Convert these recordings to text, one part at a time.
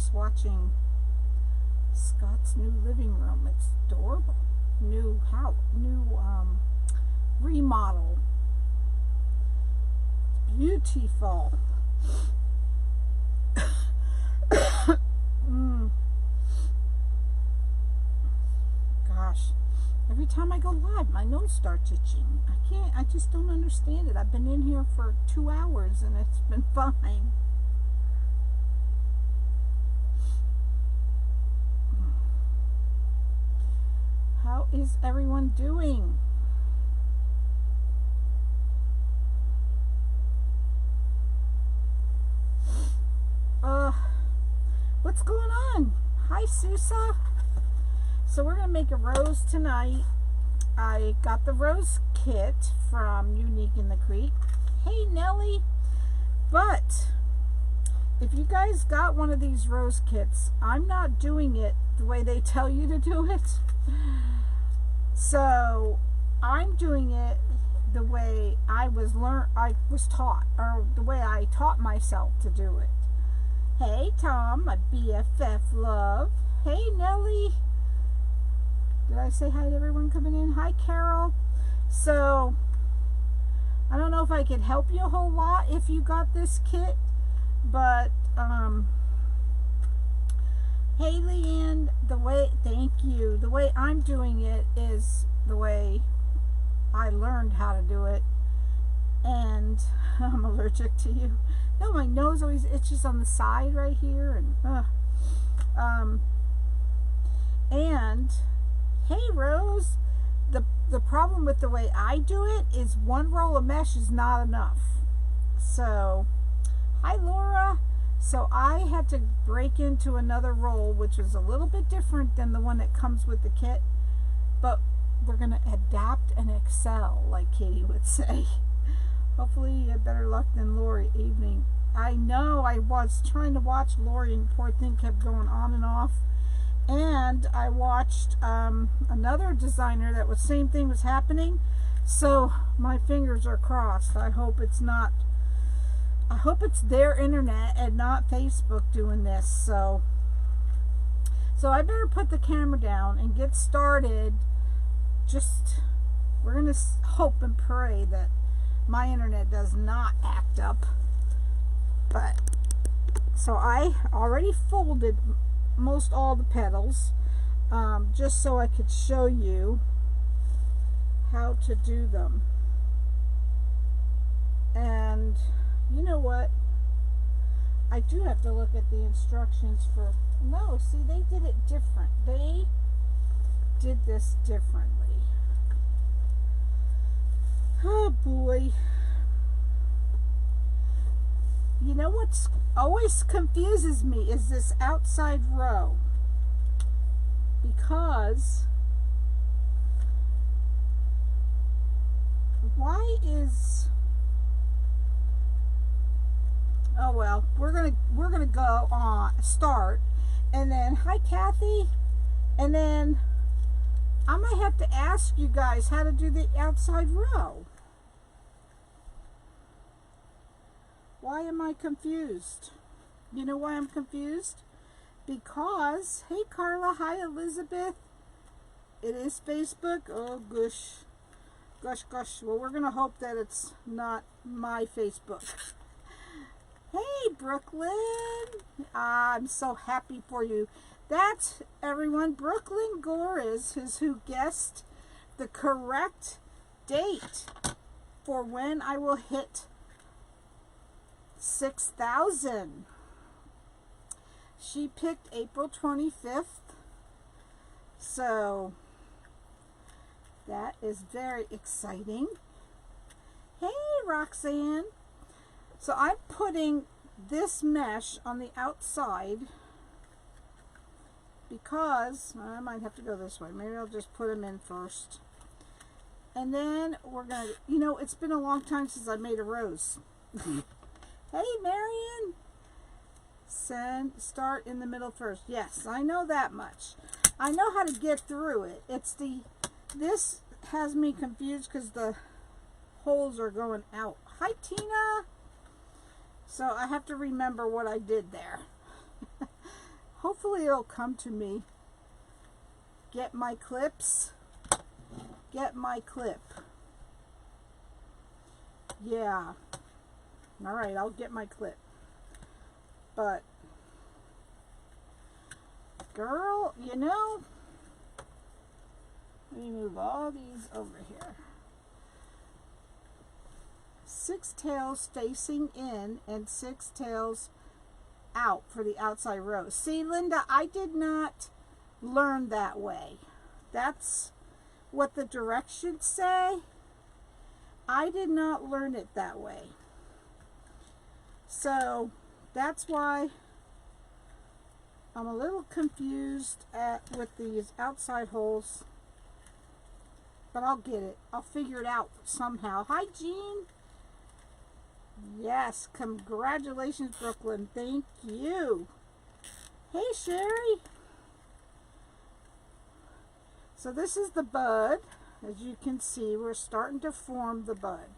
just watching Scott's new living room. It's adorable. New house, new remodel. Beautiful. Gosh, every time I go live, my nose starts itching. I just don't understand it. I've been in here for 2 hours and it's been fine. How is everyone doing? What's going on? Hi, Susa. So we're going to make a rose tonight. I got the rose kit from Unique in the Creek. Hey, Nellie. But if you guys got one of these rose kits, I'm not doing it the way they tell you to do it. So I'm doing it the way I was taught, or the way I taught myself to do it. Hey, Tom, my BFF love. Hey, Nellie. Did I say hi to everyone coming in? Hi, Carol. So, I don't know if I could help you a whole lot if you got this kit, but, hey, Leanne, thank you. The way I'm doing it is the way I learned how to do it, and I'm allergic to you. No, my nose always itches on the side right here, and hey, Rose, the problem with the way I do it is one roll of mesh is not enough. So, hi, Laura. So I had to break into another roll, which is a little bit different than the one that comes with the kit, but we're going to adapt and excel, like Katie would say. Hopefully you have better luck than Lori evening. I know, I was trying to watch Lori and poor thing kept going on and off. And I watched another designer that was same thing was happening. So my fingers are crossed. I hope it's their internet and not Facebook doing this. So I better put the camera down and get started. We're going to hope and pray that my internet does not act up. But so I already folded most all the petals, just so I could show you how to do them. And you know what? I do have to look at the instructions for, no, see, they did it different. They did this differently. Oh boy. You know what's always confuses me is this outside row, because why is, oh well, we're gonna go on start, and then hi Kathy, and then I might have to ask you guys how to do the outside row. Why am I confused? You know why I'm confused? Because, hey Carla, hi Elizabeth. It is Facebook. Oh gosh. Gosh. Well, we're going to hope that it's not my Facebook. Hey Brooklyn. I'm so happy for you. That's everyone. Brooklyn Gore is who guessed the correct date for when I will hit 6,000. She picked April 25th. So that is very exciting. Hey Roxanne. So I'm putting this mesh on the outside because I might have to go this way. Maybe I'll just put them in first. And then we're going to, you know, it's been a long time since I made a rose. Hey, Marion. Start in the middle first. Yes, I know that much. I know how to get through it. This has me confused because the holes are going out. Hi, Tina. So I have to remember what I did there. hopefully it'll come to me. Get my clips. Get my clip. Yeah. Alright, I'll get my clip. But, girl, you know, let me move all these over here. 6 tails facing in and 6 tails out for the outside row. See, Linda, I did not learn that way. That's what the directions say. I did not learn it that way. So that's why I'm a little confused with these outside holes. But I'll get it. I'll figure it out somehow. Hi, Jean. Yes, congratulations, Brooklyn. Thank you. Hey, Sherry. So this is the bud. As you can see, we're starting to form the bud.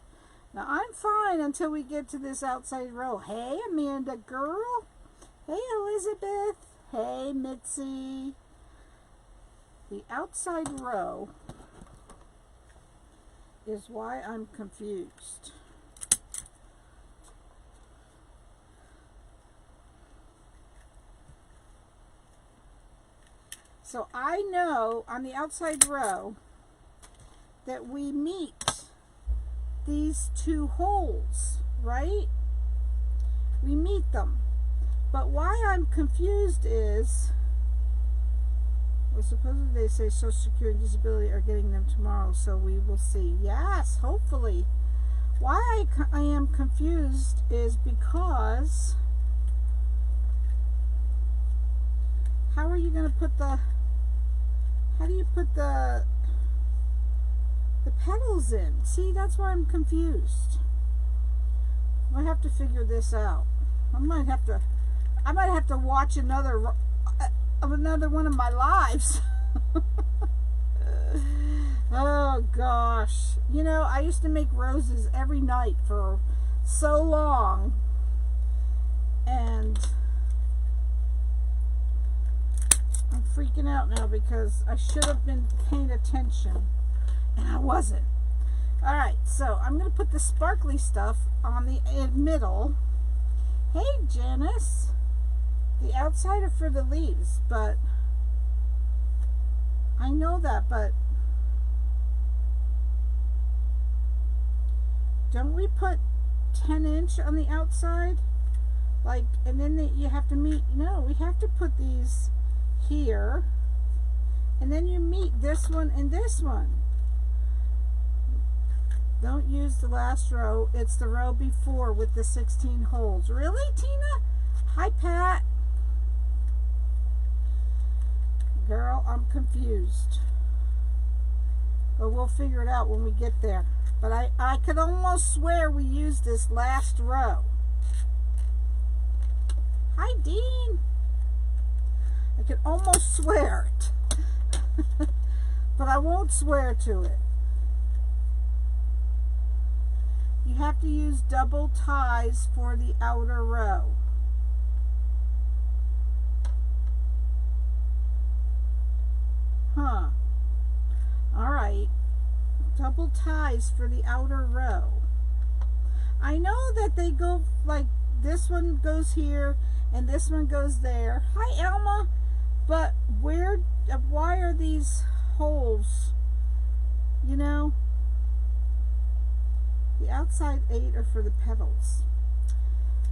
Now, I'm fine until we get to this outside row. Hey, Amanda, girl. Hey, Elizabeth. Hey, Mitzi. The outside row is why I'm confused. So I know on the outside row that we meet these 2 holes, right? We meet them. But why I'm confused is, well, supposedly they say Social Security and Disability are getting them tomorrow, so we will see. Yes, hopefully. Why I am confused is because, how are you going to put the, how do you put the petals in? See, that's why I'm confused. I have to figure this out. I might have to watch another one of my lives. Oh gosh. You know, I used to make roses every night for so long, and I'm freaking out now because I should have been paying attention and I wasn't. Alright, so I'm going to put the sparkly stuff on the middle. Hey, Janice. The outside are for the leaves, but I know that, but don't we put 10" on the outside? Like, and then you have to meet, no, we have to put these here, and then you meet this one and this one. Don't use the last row. It's the row before with the 16 holes. Really, Tina? Hi, Pat. Girl, I'm confused. But we'll figure it out when we get there. But I could almost swear we used this last row. Hi, Dean. I could almost swear it. But I won't swear to it. You have to use double ties for the outer row. Huh. Alright. Double ties for the outer row. I know that they go like this one goes here and this one goes there. Hi, Elma. But why are these holes, you know? The outside 8 are for the petals.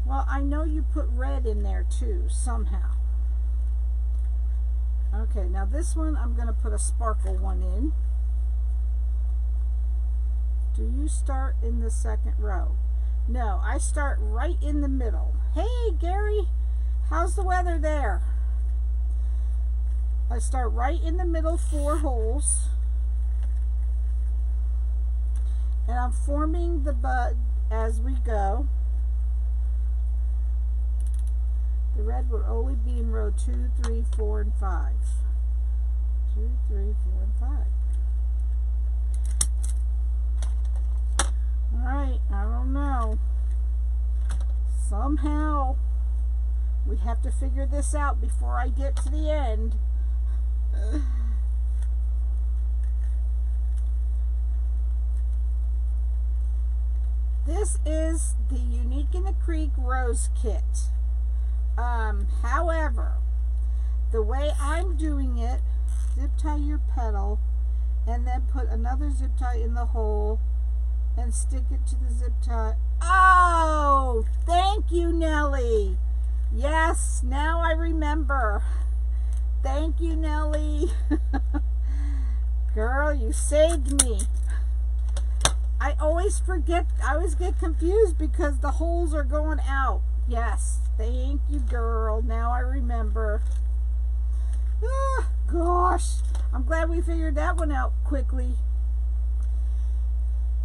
Well, I know you put red in there too, somehow. Okay, now this one I'm going to put a sparkle one in. Do you start in the second row? No, I start right in the middle. Hey, Gary, how's the weather there? I start right in the middle, 4 holes. And I'm forming the bud as we go. The red will only be in row 2, 3, 4, and 5. 2, 3, 4, and 5. Alright, I don't know. Somehow We have to figure this out before I get to the end. This is the Unique in the Creek Rose Kit. However, the way I'm doing it, zip tie your petal and then put another zip tie in the hole and stick it to the zip tie. Oh, thank you, Nellie. Yes, now I remember. Thank you, Nellie. Girl, you saved me. I always forget, I always get confused because the holes are going out. Yes, thank you, girl. Now I remember. Ah, gosh, I'm glad we figured that one out quickly.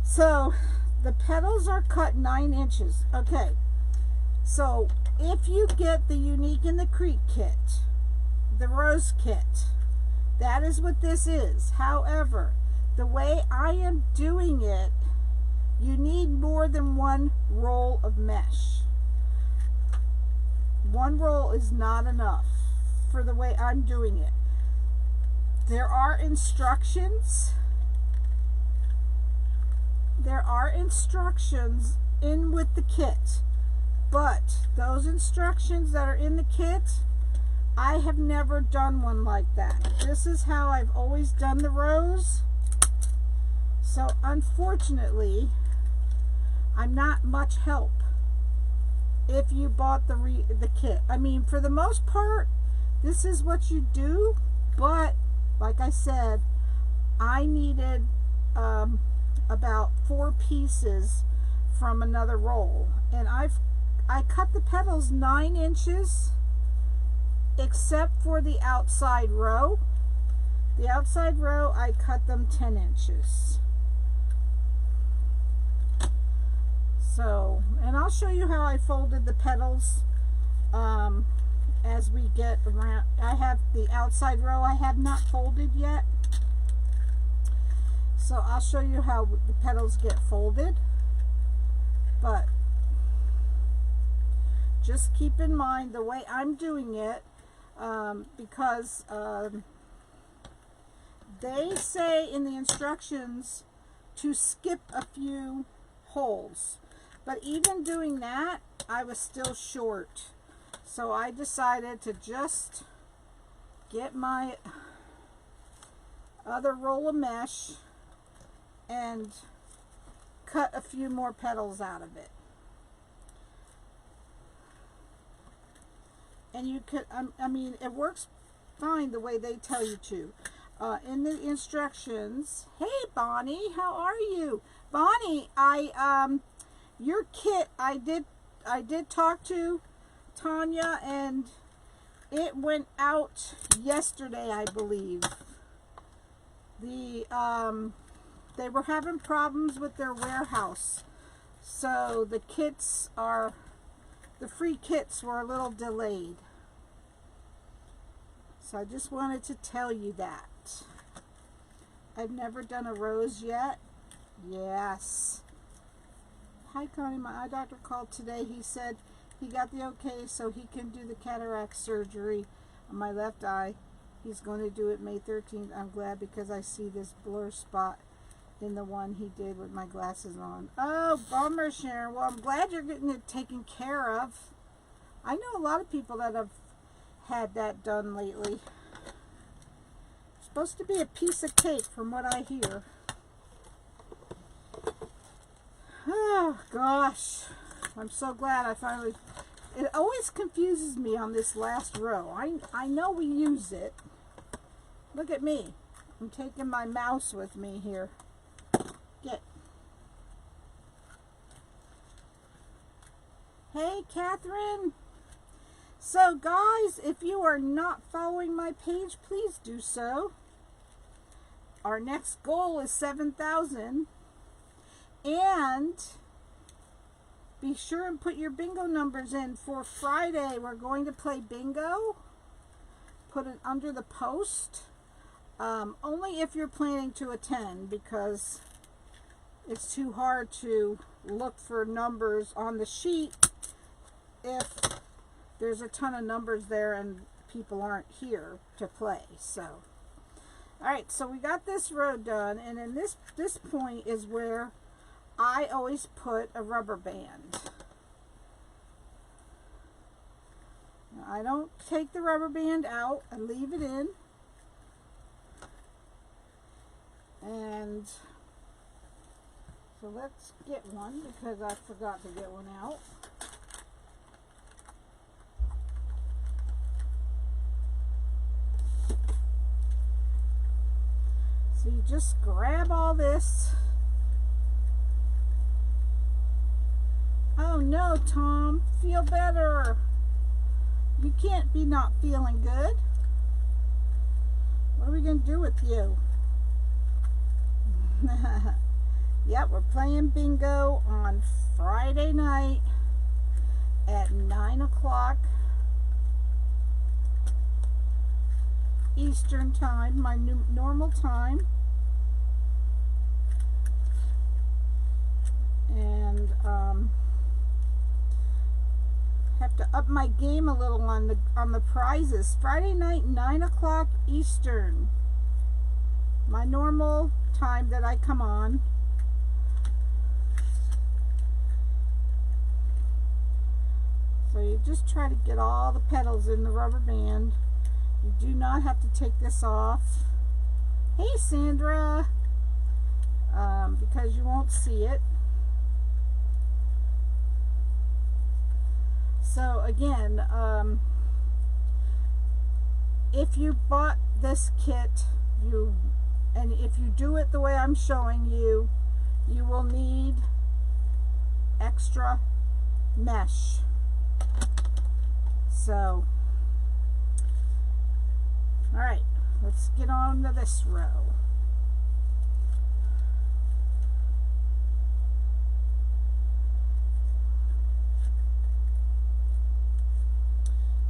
So, the petals are cut 9 inches. Okay, so if you get the Unique in the Creek kit, the Rose kit, that is what this is. However, the way I am doing it, you need more than one roll of mesh. One roll is not enough for the way I'm doing it. There are instructions. There are instructions in with the kit, but those instructions that are in the kit, I have never done one like that. This is how I've always done the rose. So unfortunately, I'm not much help if you bought the kit. I mean, for the most part, this is what you do, but like I said, I needed about 4 pieces from another roll, and I cut the petals 9 inches except for the outside row. The outside row, I cut them 10 inches. So, and I'll show you how I folded the petals as we get around. I have the outside row I have not folded yet. So I'll show you how the petals get folded. But just keep in mind the way I'm doing it, because they say in the instructions to skip a few holes. But even doing that, I was still short. So I decided to just get my other roll of mesh and cut a few more petals out of it. And you could, I mean, it works fine the way they tell you to. In the instructions, hey Bonnie, how are you? Bonnie, your kit, I did talk to Tanya, and it went out yesterday, I believe. They were having problems with their warehouse, so the free kits were a little delayed. So I just wanted to tell you that. I've never done a rose yet. Yes. Hi Connie, my eye doctor called today. He said he got the okay so he can do the cataract surgery on my left eye. He's going to do it May 13th. I'm glad because I see this blur spot in the one he did with my glasses on. Oh, bummer, Sharon. Well, I'm glad you're getting it taken care of. I know a lot of people that have had that done lately. It's supposed to be a piece of cake from what I hear. Oh gosh, I'm so glad I finally, it always confuses me on this last row. I know we use it. Look at me. I'm taking my mouse with me here. Get. Hey Catherine. So guys, if you are not following my page, please do so. Our next goal is 7,000. And be sure and put your bingo numbers in for Friday. We're going to play bingo. Put it under the post. Only if you're planning to attend, because it's too hard to look for numbers on the sheet if there's a ton of numbers there and people aren't here to play. So, all right, so we got this row done, and then this point is where I always put a rubber band. Now, I don't take the rubber band out, I leave it in. And so let's get one because I forgot to get one out. So you just grab all this. Oh no, Tom, feel better. You can't be not feeling good. What are we going to do with you? Yep, we're playing bingo on Friday night at 9 o'clock Eastern time, my normal time. And have to up my game a little on the prizes. Friday night, 9 o'clock Eastern. My normal time that I come on. So you just try to get all the petals in the rubber band. You do not have to take this off. Hey Sandra, because you won't see it. So again, if you bought this kit, and if you do it the way I'm showing you, you will need extra mesh. So, all right, let's get on to this row.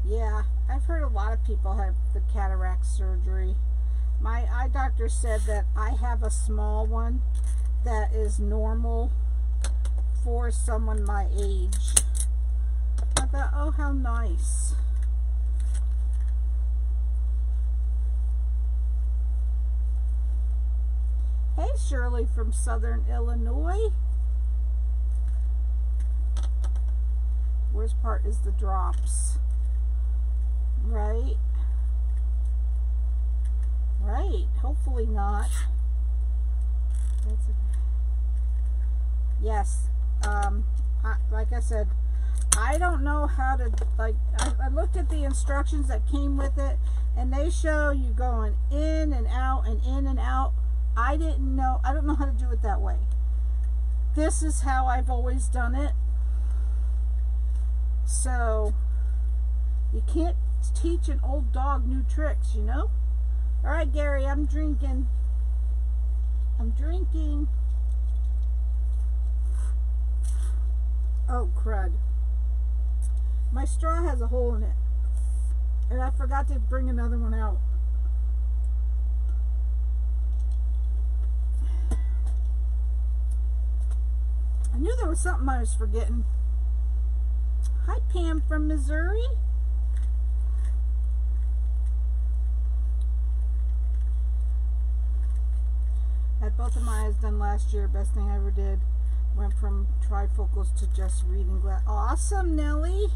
Yeah, I've heard a lot of people have the cataract surgery. My eye doctor said that I have a small one that is normal for someone my age. I thought, oh, how nice. Hey, Shirley from Southern Illinois. Worst part is the drops. Right? Right. Hopefully not. That's okay. Yes. Like I said, I don't know how to, like, I looked at the instructions that came with it, and they show you going in and out and in and out. I don't know how to do it that way. This is how I've always done it. So, you can't teach an old dog new tricks, you know? All right, Gary, I'm drinking. I'm drinking. Oh, crud. My straw has a hole in it. And I forgot to bring another one out. I knew there was something I was forgetting. Hi, Pam from Missouri. Had both of my eyes done last year. Best thing I ever did. Went from trifocals to just reading glass. Awesome, Nelly.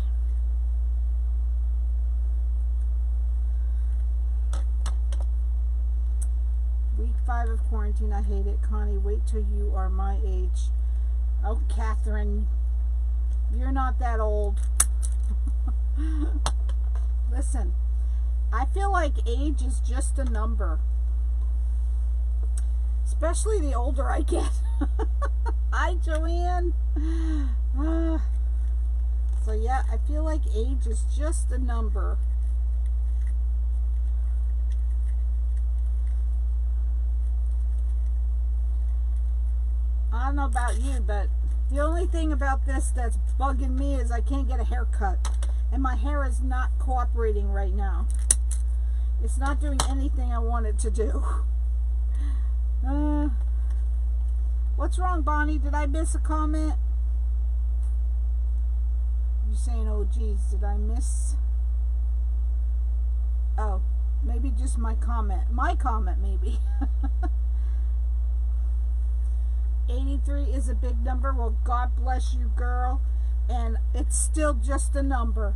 Week 5 of quarantine. I hate it. Connie, wait till you are my age. Oh, Catherine, you're not that old. Listen, I feel like age is just a number. Especially the older I get. Hi, Joanne. So yeah, I feel like age is just a number. I don't know about you, but the only thing about this that's bugging me is I can't get a haircut. And my hair is not cooperating right now. It's not doing anything I want it to do. What's wrong, Bonnie? Did I miss a comment? You're saying, oh geez, did I miss? Oh, maybe just my comment. My comment, maybe. 83 is a big number. Well, God bless you, girl. And it's still just a number.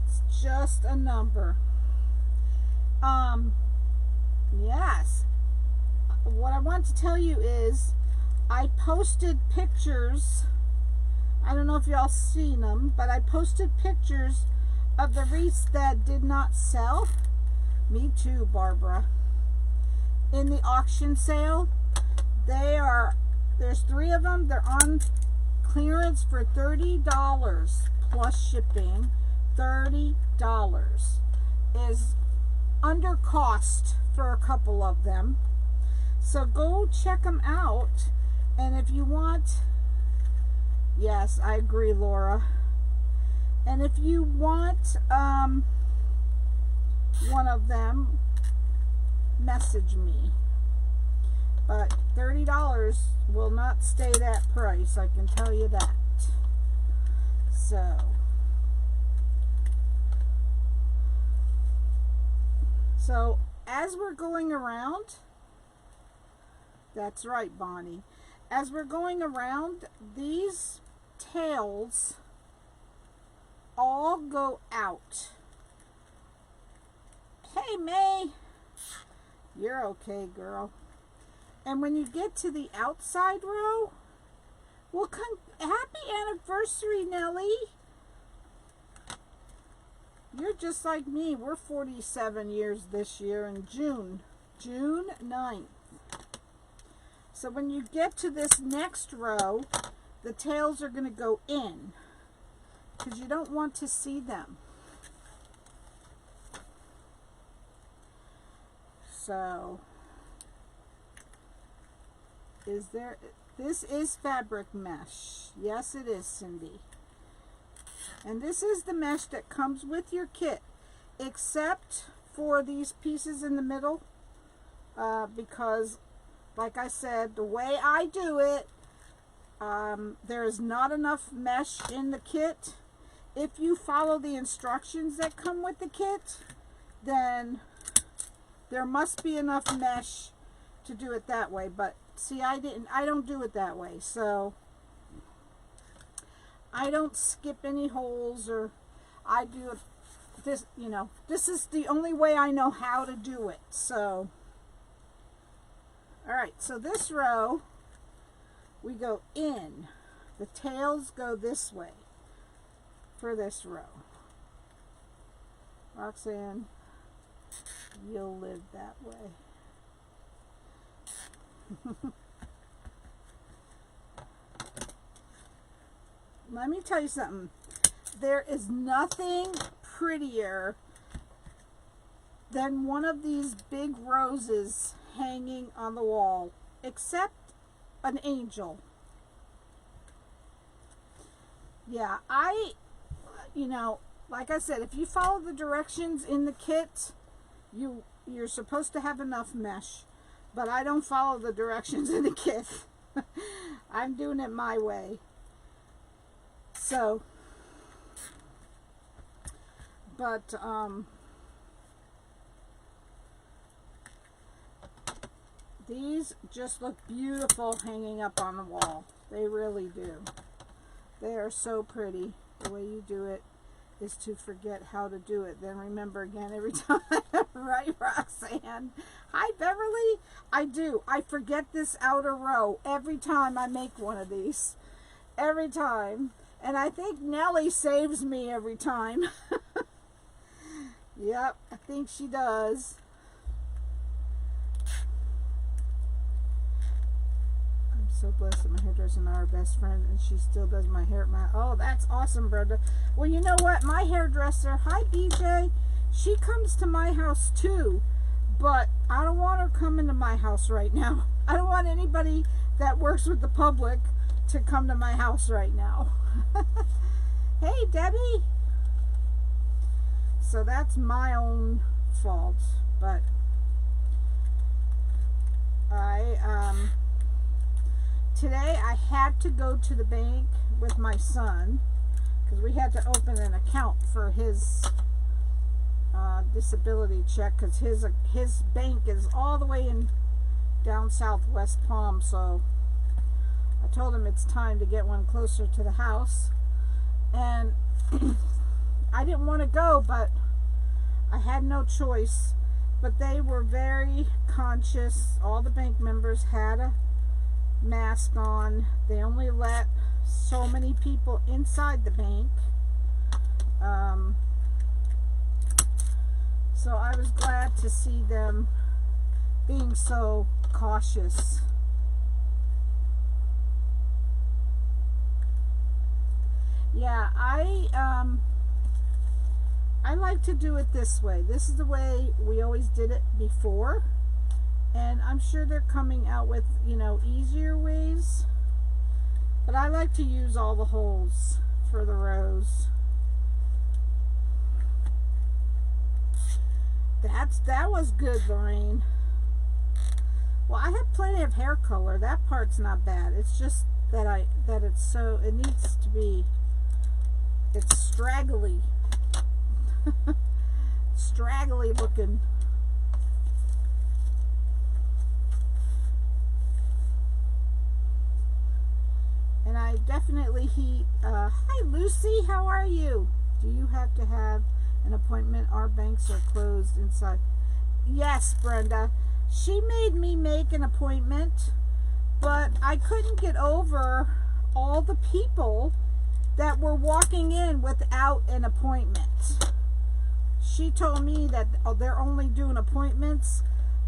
It's just a number. Yes. What I want to tell you is I posted pictures. I don't know if y'all seen them, but I posted pictures of the wreaths that did not sell. Me too, Barbara. In the auction sale. There's 3 of them. They're on clearance for $30 plus shipping. $30 is under cost for a couple of them. So go check them out. And if you want, yes, I agree, Laura. And if you want one of them, message me. But $30 will not stay that price, I can tell you that. So as we're going around, that's right, Bonnie. As we're going around, these tails all go out. Hey, May. You're okay, girl. And when you get to the outside row, well, happy anniversary, Nellie. You're just like me. We're 47 years this year in June 9th. So when you get to this next row, the tails are going to go in because you don't want to see them. So this is fabric mesh. Yes, it is, Cindy. And this is the mesh that comes with your kit, except for these pieces in the middle, because like I said, the way I do it, there is not enough mesh in the kit. If you follow the instructions that come with the kit, then there must be enough mesh to do it that way. But see, I don't do it that way. So I don't skip any holes, or I do it this, you know, this is the only way I know how to do it. So all right, so this row, we go in. The tails go this way for this row. Roxanne, you'll live that way. Let me tell you something. There is nothing prettier than one of these big roses hanging on the wall, except an angel. Yeah, you know, like I said, if you follow the directions in the kit, you're supposed to have enough mesh. But I don't follow the directions in the kit. I'm doing it my way. So, but these just look beautiful hanging up on the wall. They really do. They are so pretty. The way you do it is to forget how to do it, then remember again every time. Right, Roxanne? Hi, Beverly. I do. I forget this outer row every time I make one of these. Every time. And I think Nellie saves me every time. Yep, I think she does. I'm so blessed that my hairdresser and I are best friends, and she still does my hair. Oh, that's awesome, Brenda. Well, you know what? My hairdresser, hi BJ, she comes to my house too, but I don't want her coming to my house right now. I don't want anybody that works with the public to come to my house right now. Hey, Debbie. So that's my own fault, but today I had to go to the bank with my son, because we had to open an account for his disability check, because his bank is all the way in down Southwest Palm. So I told him it's time to get one closer to the house, and I didn't want to go, but I had no choice. But they were very conscious. All the bank members had a mask on. They only let so many people inside the bank. So I was glad to see them being so cautious. Yeah, I like to do it this way. This is the way we always did it before, and I'm sure they're coming out with, you know, easier ways, but I like to use all the holes for the rows. That was good, Lorraine. Well, I have plenty of hair color. That part's not bad. It's just that it needs to be, it's straggly. Straggly looking. And I definitely hi Lucy, how are you? Do you have to have an appointment? Our banks are closed inside. Yes, Brenda. She made me make an appointment, but I couldn't get over all the people that were walking in without an appointment. She told me that they're only doing appointments,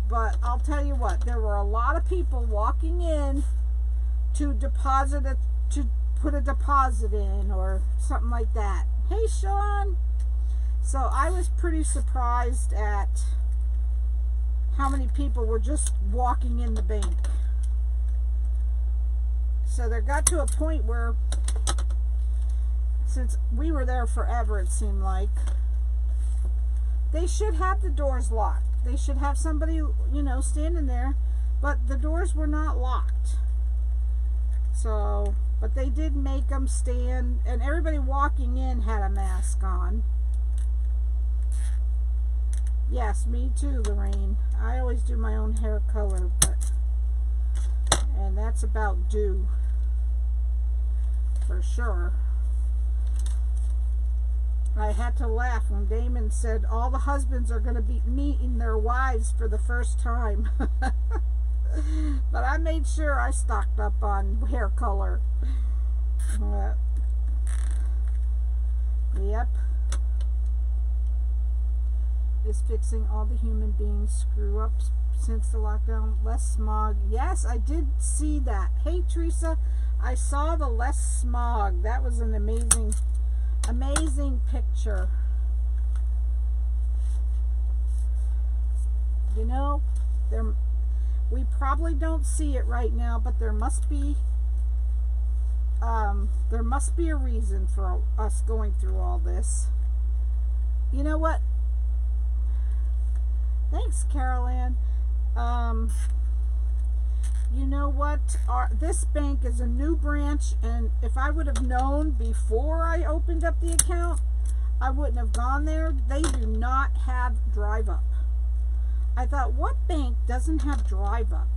but I'll tell you what, there were a lot of people walking in to put a deposit in or something like that. Hey, Sean. So I was pretty surprised at how many people were just walking in the bank. So there got to a point where, since we were there forever, it seemed like, they should have the doors locked. They should have somebody, you know, standing there, but the doors were not locked. So, but they did make them stand, and everybody walking in had a mask on. Yes, me too, Lorraine. I always do my own hair color, and that's about due, for sure. I had to laugh when Damon said all the husbands are going to be meeting their wives for the first time. But I made sure I stocked up on hair color. Yep. Is fixing all the human beings screw ups since the lockdown. Less smog. Yes, I did see that. Hey, Teresa, I saw the less smog. That was an amazing picture. You know, we probably don't see it right now, but there must be a reason for us going through all this. You know what? Thanks, Carol Ann. You know what? This bank is a new branch, and if I would have known before I opened up the account, I wouldn't have gone there. They do not have drive up. I thought, what bank doesn't have drive up?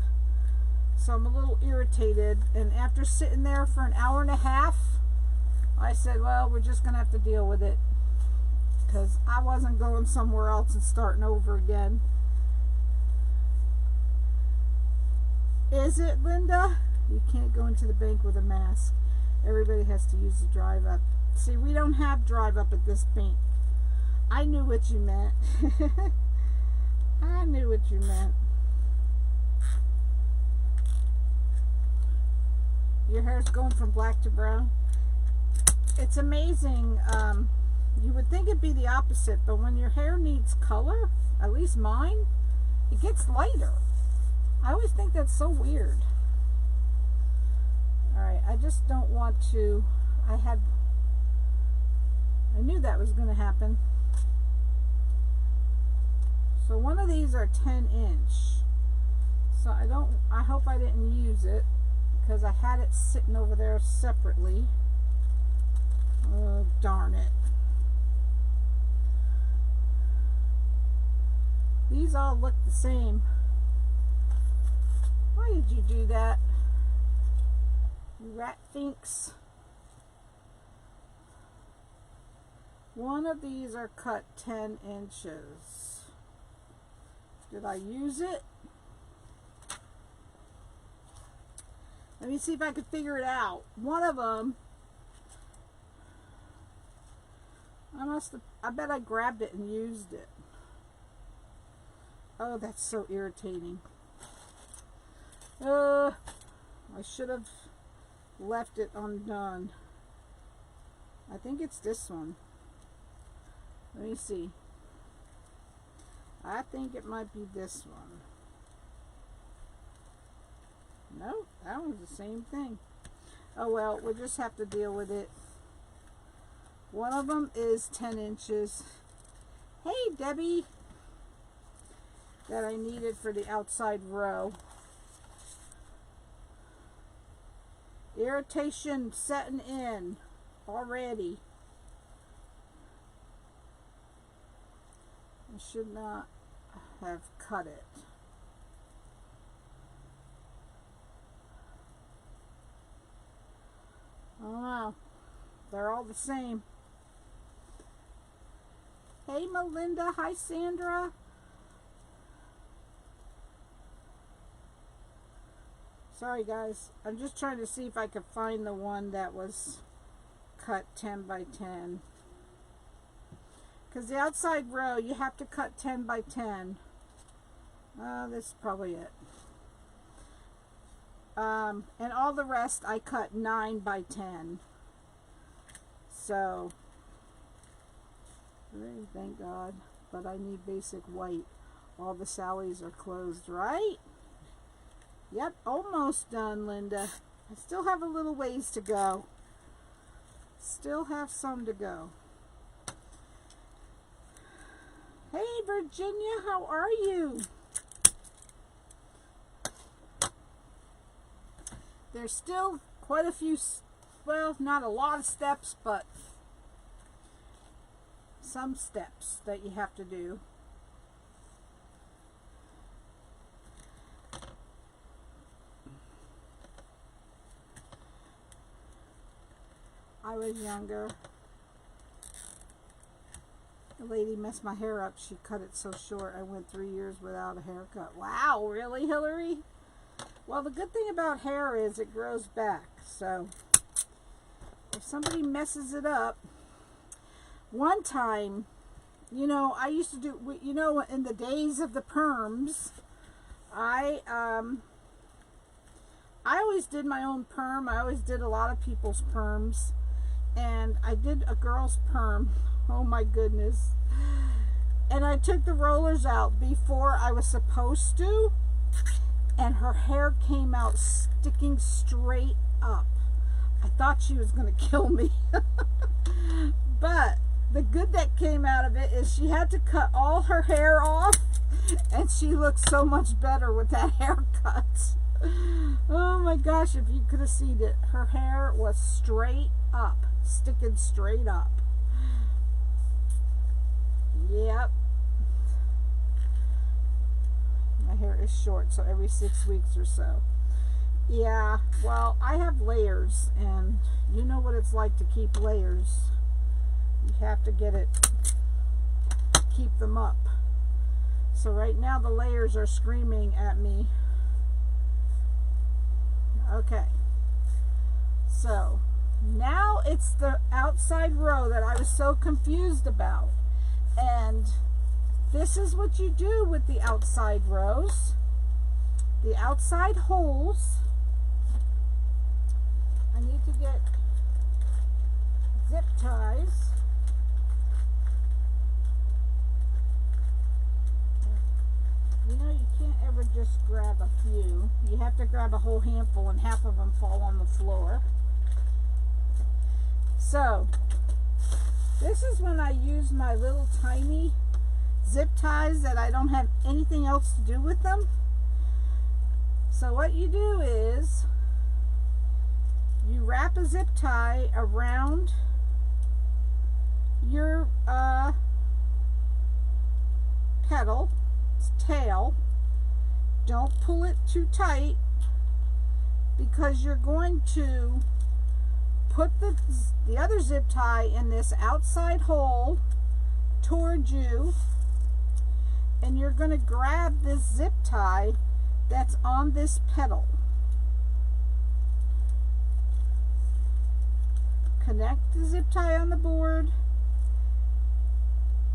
So I'm a little irritated, and after sitting there for an hour and a half, I said, well, we're just going to have to deal with it, because I wasn't going somewhere else and starting over again. Is it, Linda? You can't go into the bank with a mask. Everybody has to use the drive up. See, we don't have drive up at this bank. I knew what you meant. I knew what you meant. Your hair's going from black to brown. It's amazing. You would think it'd be the opposite, but when your hair needs color, at least mine, it gets lighter. I always think that's so weird. Alright, I just don't want to, I knew that was going to happen. So one of these are 10-inch. So I hope I didn't use it, because I had it sitting over there separately. Oh, darn it. These all look the same. Why did you do that? You rat thinks. One of these are cut 10 inches. Did I use it? Let me see if I can figure it out. One of them, I bet I grabbed it and used it. Oh, that's so irritating. I should have left it undone. I think it's this one. Let me see. I think it might be this one. No, that one's the same thing. Oh well, we'll just have to deal with it. One of them is 10 inches. Hey, Debbie. That I needed for the outside row. Irritation setting in already. I should not have cut it. Oh wow, they're all the same. Hey Melinda, hi Sandra. Sorry guys, I'm just trying to see if I could find the one that was cut 10 by 10. Because the outside row, you have to cut 10 by 10. This is probably it. And all the rest I cut 9 by 10. So, thank God. But I need basic white. All the Sallys are closed, right? Yep, almost done, Linda. I still have a little ways to go. Still have some to go. Hey, Virginia, how are you? There's still quite a few, well, not a lot of steps, but some steps that you have to do. I was younger. The lady messed my hair up. She cut it so short. I went 3 years without a haircut. Wow, really, Hillary? Well, the good thing about hair is it grows back. So, if somebody messes it up, one time, you know, I used to do, you know, in the days of the perms, I always did my own perm. I always did a lot of people's perms. And I did a girl's perm. Oh my goodness. And I took the rollers out before I was supposed to. And her hair came out sticking straight up. I thought she was going to kill me. But the good that came out of it is she had to cut all her hair off. And she looked so much better with that haircut. Oh my gosh, if you could have seen it. Her hair was straight up. Sticking straight up. Yep. My hair is short, so every 6 weeks or so. Yeah, well, I have layers, and you know what it's like to keep layers. You have to get it, keep them up. So right now the layers are screaming at me. Okay. So now it's the outside row that I was so confused about. And this is what you do with the outside rows. The outside holes. I need to get zip ties. You know, you can't ever just grab a few. You have to grab a whole handful and half of them fall on the floor. So, this is when I use my little tiny zip ties that I don't have anything else to do with them. So what you do is you wrap a zip tie around your petal tail. Don't pull it too tight, because you're going to put the other zip tie in this outside hole towards you, and you're going to grab this zip tie that's on this petal. Connect the zip tie on the board,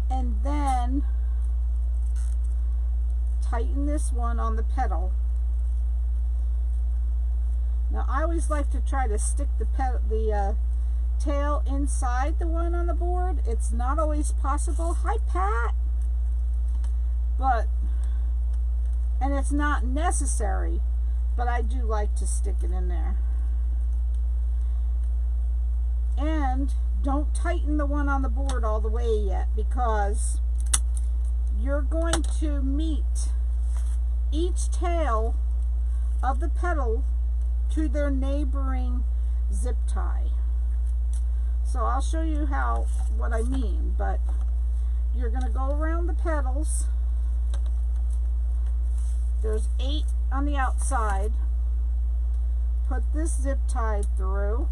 and then tighten this one on the petal. Now I always like to try to stick the tail inside the one on the board. It's not always possible. Hi, Pat. And it's not necessary, but I do like to stick it in there. And don't tighten the one on the board all the way yet, because you're going to meet each tail of the petal to their neighboring zip tie. So I'll show you what I mean, but you're going to go around the petals. There's 8 on the outside. Put this zip tie through,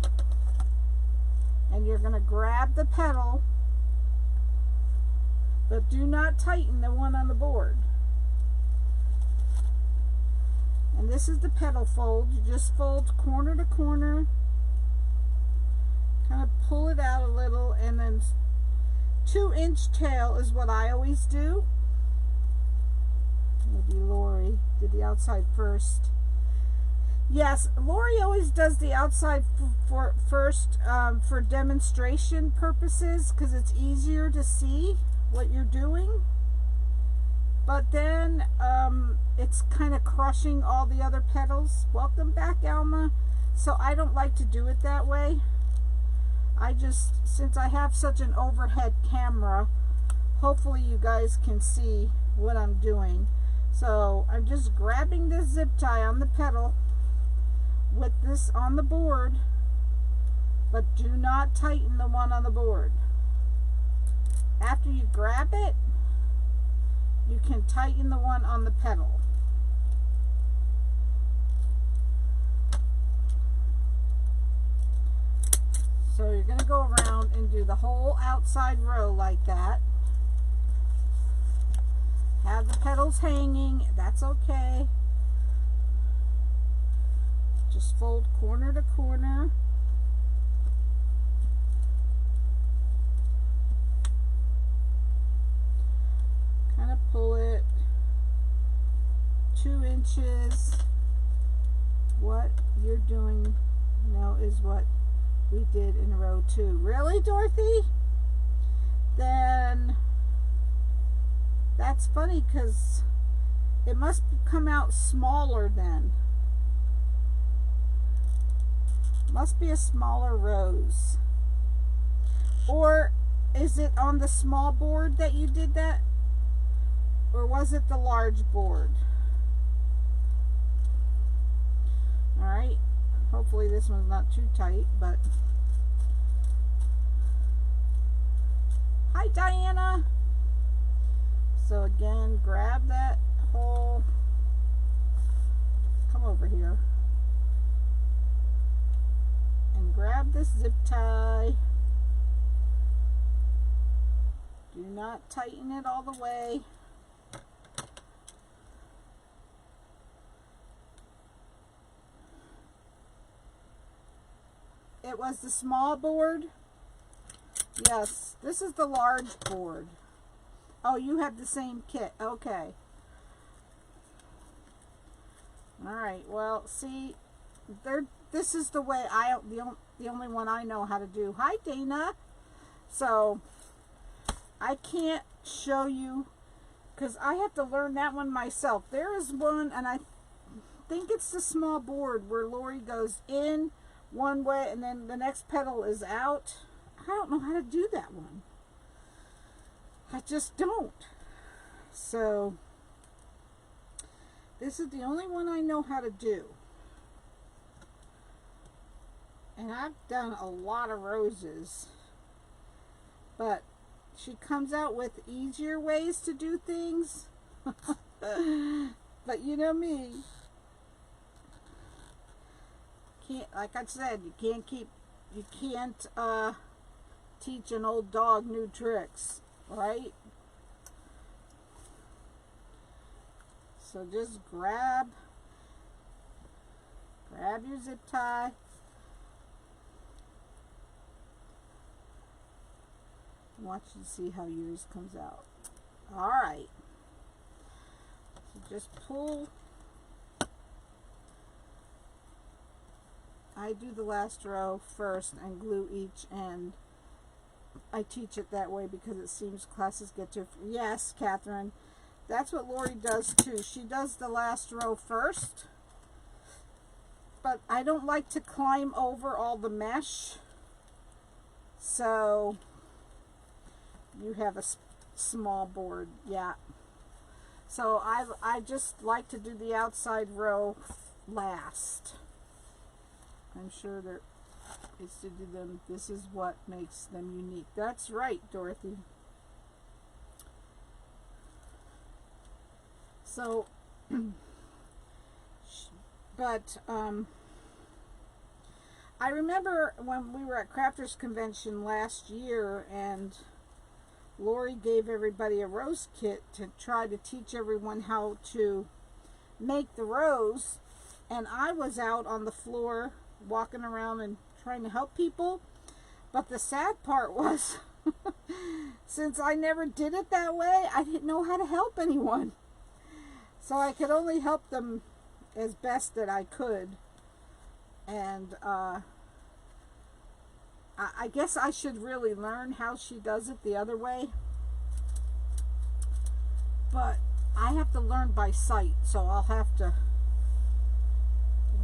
and you're going to grab the petal, but do not tighten the one on the board. And this is the petal fold. You just fold corner to corner, kind of pull it out a little, and then 2-inch tail is what I always do. Maybe Lori did the outside first. Yes, Lori always does the outside first for demonstration purposes, because it's easier to see what you're doing. But then it's kind of crushing all the other petals. Welcome back, Alma. So I don't like to do it that way. Since I have such an overhead camera, hopefully you guys can see what I'm doing. So I'm just grabbing this zip tie on the petal with this on the board, but do not tighten the one on the board. After you grab it, you can tighten the one on the petal. So you're going to go around and do the whole outside row like that. Have the petals hanging, that's okay. Just fold corner to corner. Kind of pull it 2 inches. What you're doing now is what we did in row 2. Really, Dorothy? Then that's funny, because it must come out smaller then. Must be a smaller rose. Or is it on the small board that you did that? Or was it the large board? Alright. Hopefully this one's not too tight, but... Hi, Diana! So again, grab that whole... Come over here. And grab this zip tie. Do not tighten it all the way. It was the small board. Yes, this is the large board. Oh, you have the same kit. Okay. All right. Well, see, this is the way the only one I know how to do. Hi, Dana. So I can't show you because I have to learn that one myself. There is one, and I think it's the small board where Lori goes in one way and then the next petal is out. I don't know how to do that one. I just don't. So this is the only one I know how to do. And I've done a lot of roses. But she comes out with easier ways to do things. But you know me. Can't, like I said, you can't teach an old dog new tricks, right? So just grab your zip tie. I want you to see how yours comes out. All right. So just pull. I do the last row first and glue each end. I teach it that way because it seems classes get to... Yes, Catherine. That's what Lori does too. She does the last row first. But I don't like to climb over all the mesh. So you have a small board. Yeah. So I just like to do the outside row last. I'm sure there is to do them. This is what makes them unique. That's right, Dorothy. So, but I remember when we were at Crafters Convention last year, and Lori gave everybody a rose kit to try to teach everyone how to make the rose, and I was out on the floor walking around and trying to help people. But the sad part was since I never did it that way, I didn't know how to help anyone, so I could only help them as best that I could. And I guess I should really learn how she does it the other way, but I have to learn by sight, so I'll have to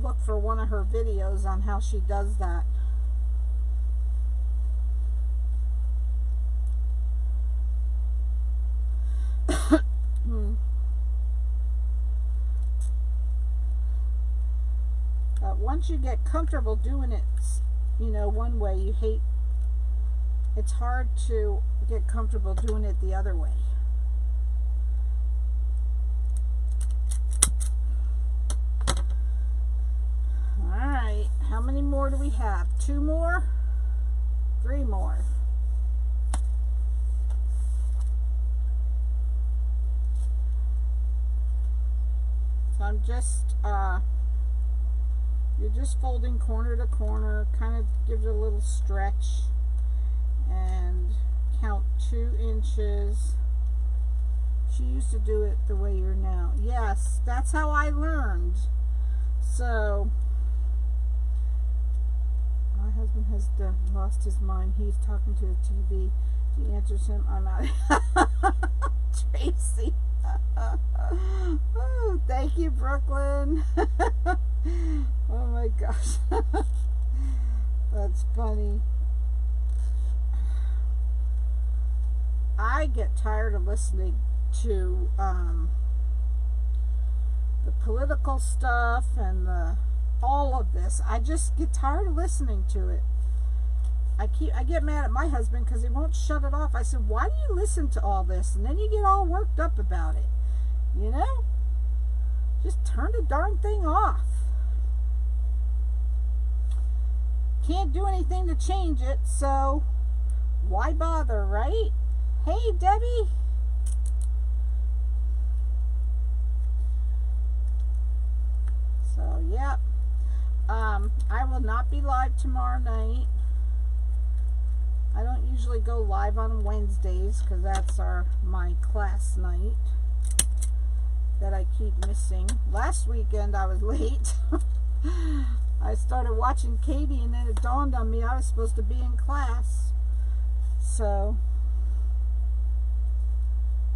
look for one of her videos on how she does that. Once you get comfortable doing it, you know, one way, it's hard to get comfortable doing it the other way. Alright, how many more do we have? 2 more? 3 more? So I'm just, you're just folding corner to corner, kind of give it a little stretch, and count 2 inches. She used to do it the way you're now. Yes, that's how I learned. So my husband has lost his mind. He's talking to the TV. She answers him, I'm out. Tracy. Oh, thank you, Brooklyn. Oh my gosh. That's funny. I get tired of listening to the political stuff and all of this. I just get tired of listening to it. I get mad at my husband because he won't shut it off. I said, why do you listen to all this? And then you get all worked up about it. You know? Just turn the darn thing off. Can't do anything to change it, so why bother, right? Hey, Debbie. So, yep. I will not be live tomorrow night. I don't usually go live on Wednesdays because that's my class night that I keep missing. Last weekend I was late. I started watching Katie and then it dawned on me I was supposed to be in class. So,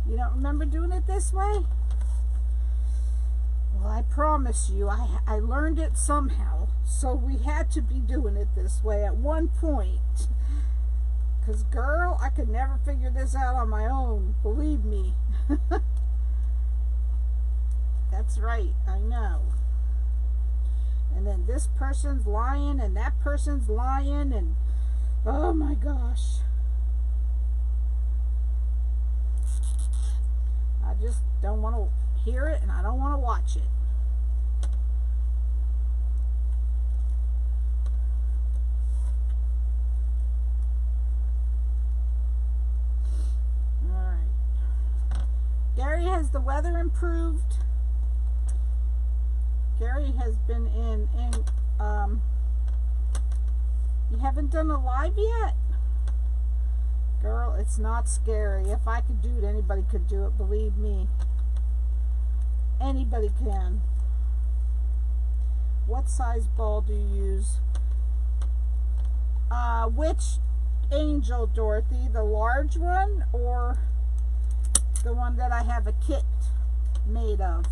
you don't remember doing it this way? Well, I promise you, I learned it somehow. So we had to be doing it this way at one point. Because, girl, I could never figure this out on my own. Believe me. That's right. I know. And then this person's lying and that person's lying. And, oh my gosh. just don't want to hear it and I don't want to watch it. Alright. Gary, has the weather improved? Gary has been in you haven't done a live yet? Girl, it's not scary. If I could do it, anybody could do it. Believe me. Anybody can. What size ball do you use? Which angel, Dorothy? The large one or the one that I have a kit made of?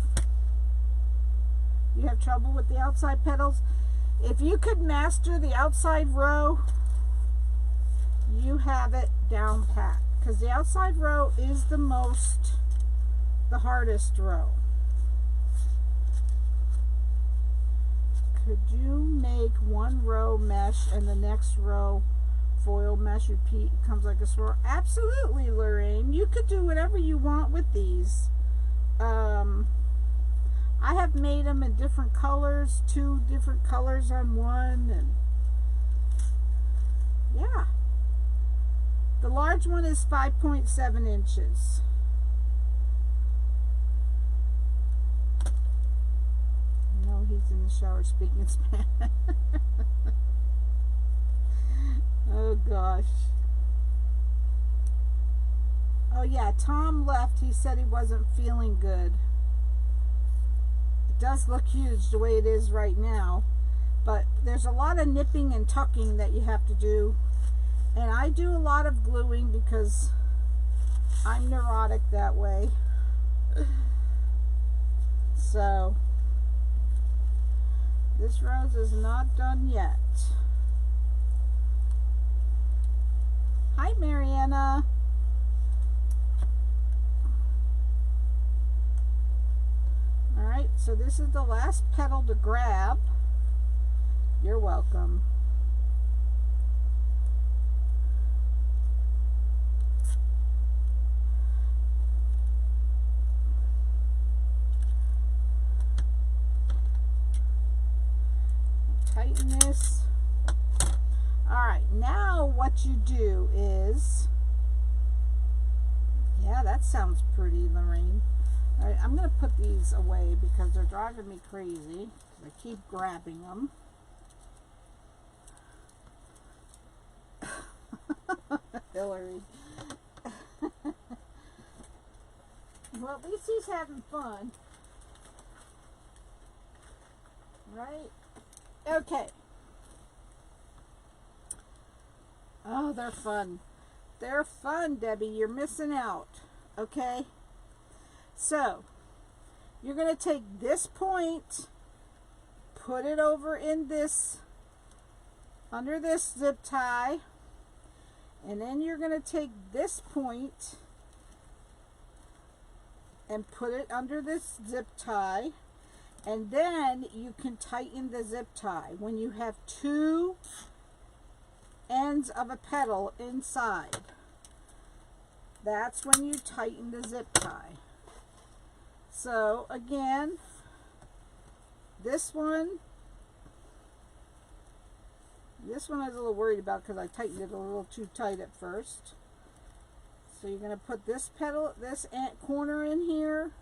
You have trouble with the outside petals? If you could master the outside row, you have it down pat, because the outside row is the hardest row. Could you make one row mesh and the next row foil mesh? Repeat, it comes like a swirl. Absolutely, Lorraine. You could do whatever you want with these. I have made them in different colors, 2 different colors on one, and yeah. The large one is 5.7 inches. No, he's in the shower speaking Spanish. Oh gosh. Oh yeah, Tom left. He said he wasn't feeling good. It does look huge the way it is right now, but there's a lot of nipping and tucking that you have to do. And I do a lot of gluing because I'm neurotic that way. So, this rose is not done yet. Hi, Mariana. Alright, so this is the last petal to grab. You're welcome. Tighten this. Alright, now what you do is, yeah, that sounds pretty, Lorraine. Alright, I'm going to put these away because they're driving me crazy. I keep grabbing them. Hillary. Well, at least he's having fun. Right? Okay. Oh, they're fun. They're fun, Debbie. You're missing out. Okay? So, you're going to take this point, put it over in this, under this zip tie, and then you're going to take this point and put it under this zip tie, and then you can tighten the zip tie. When you have 2 ends of a petal inside, that's when you tighten the zip tie. So again, this one I was a little worried about because I tightened it a little too tight at first. So you're going to put this petal, this corner in here.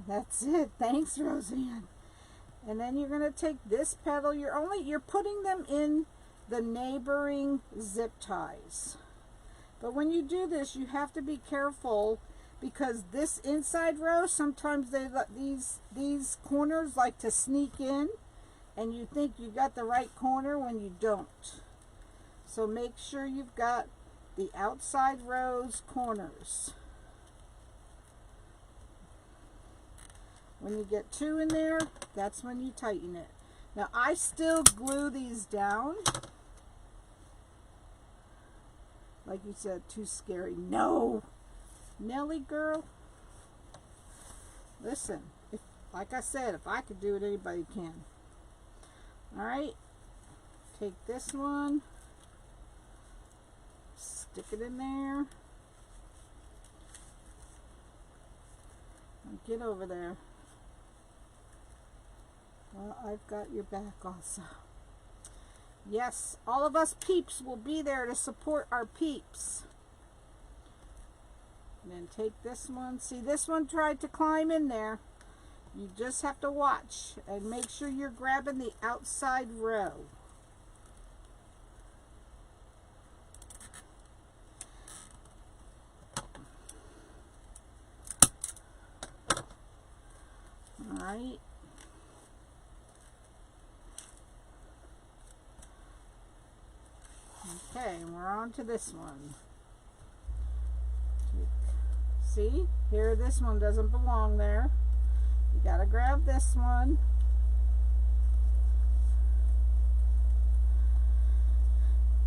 That's it. Thanks, Roseanne. And then you're going to take this petal. You're putting them in the neighboring zip ties. But when you do this, you have to be careful because this inside row, sometimes they let these corners like to sneak in, and you think you got the right corner when you don't. So make sure you've got the outside rows corners. When you get 2 in there, that's when you tighten it. Now I still glue these down. Like you said, too scary. No! Nelly girl. Listen, like I said, if I could do it, anybody can. Alright. Take this one. Stick it in there. And get over there. Well, I've got your back also. Yes, all of us peeps will be there to support our peeps. And then take this one. See, this one tried to climb in there. You just have to watch and make sure you're grabbing the outside row. All right. Okay, we're on to this one. See, here this one doesn't belong there. You gotta grab this one.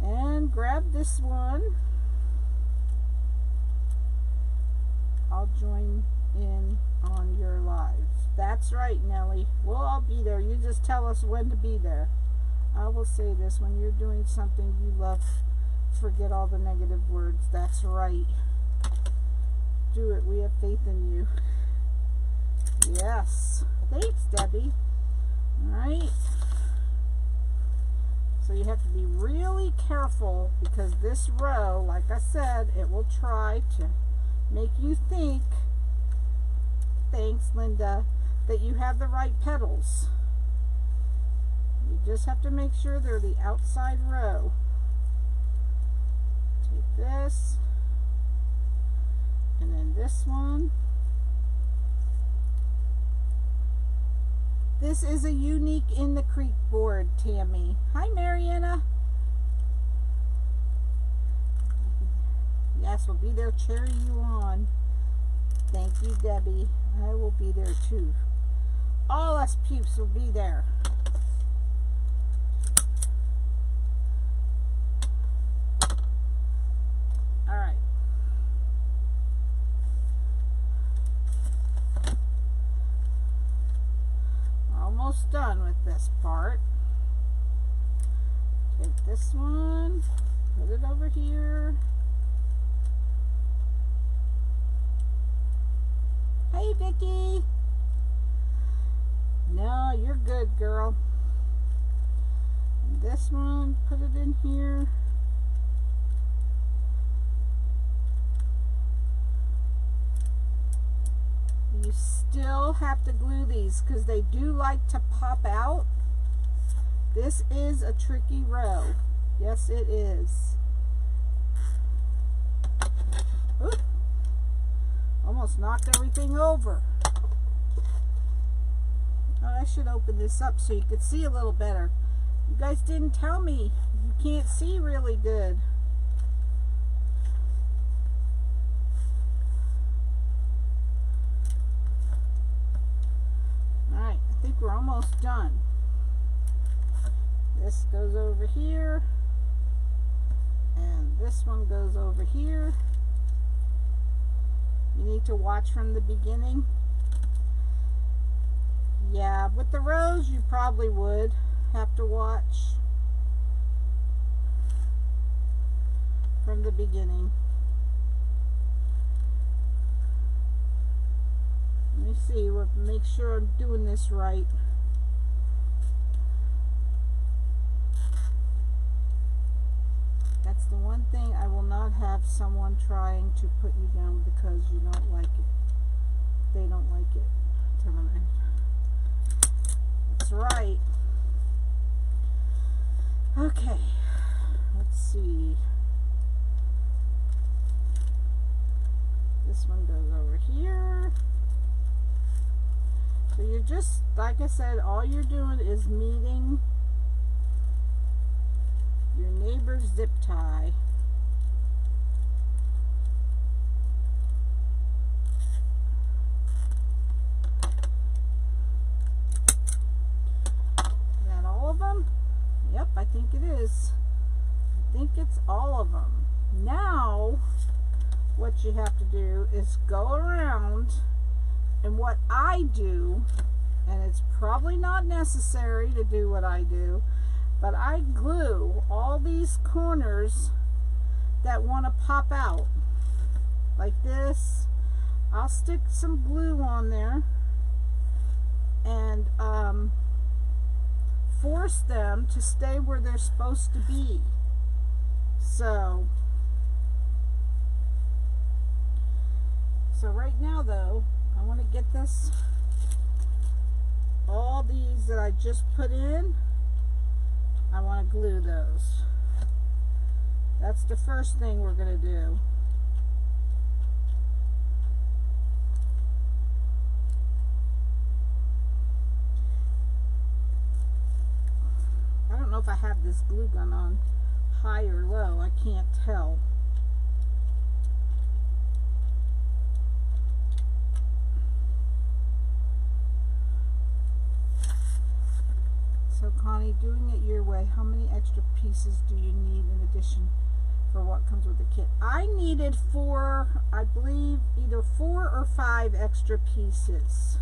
And grab this one. I'll join in on your live. That's right, Nellie. We'll all be there. You just tell us when to be there. I will say this, when you're doing something you love, forget all the negative words. That's right. Do it. We have faith in you. Yes. Thanks, Debbie. Alright. So you have to be really careful, because this row, like I said, it will try to make you think, thanks Linda, that you have the right petals. You just have to make sure they're the outside row. Take this, and then this one. This is a unique in the creek board, Tammy. Hi, Mariana. Yes, we'll be there cheering you on. Thank you, Debbie. I will be there too. All us peeps will be there. All right. Almost done with this part. Take this one, put it over here. Hey, Vicky. No, you're good, girl. And this one, put it in here. You still have to glue these because they do like to pop out. This is a tricky row. Yes, it is. Oop. Almost knocked everything over. Oh, I should open this up so you could see a little better. You guys didn't tell me you can't see really good. Alright, I think we're almost done. This goes over here. And this one goes over here. You need to watch from the beginning. Yeah, with the rows you probably would have to watch from the beginning. Let me see, we'll make sure I'm doing this right. That's the one thing I will not have someone trying to put you down because you don't like it. They don't like it. Tell them. That's right. Okay. Let's see. This one goes over here. So you're just, like I said, all you're doing is meeting your neighbor's zip tie. Is that all of them? Yep, I think it is. I think it's all of them. Now, what you have to do is go around, and what I do, and it's probably not necessary to do what I do, but I glue all these corners that want to pop out like this. I'll stick some glue on there and force them to stay where they're supposed to be. So right now though, I want to get this, all these that I just put in, I want to glue those. That's the first thing we're going to do. I don't know if I have this glue gun on high or low. I can't tell. So Connie, doing it your way, how many extra pieces do you need in addition for what comes with the kit? I needed 4, I believe either 4 or 5 extra pieces.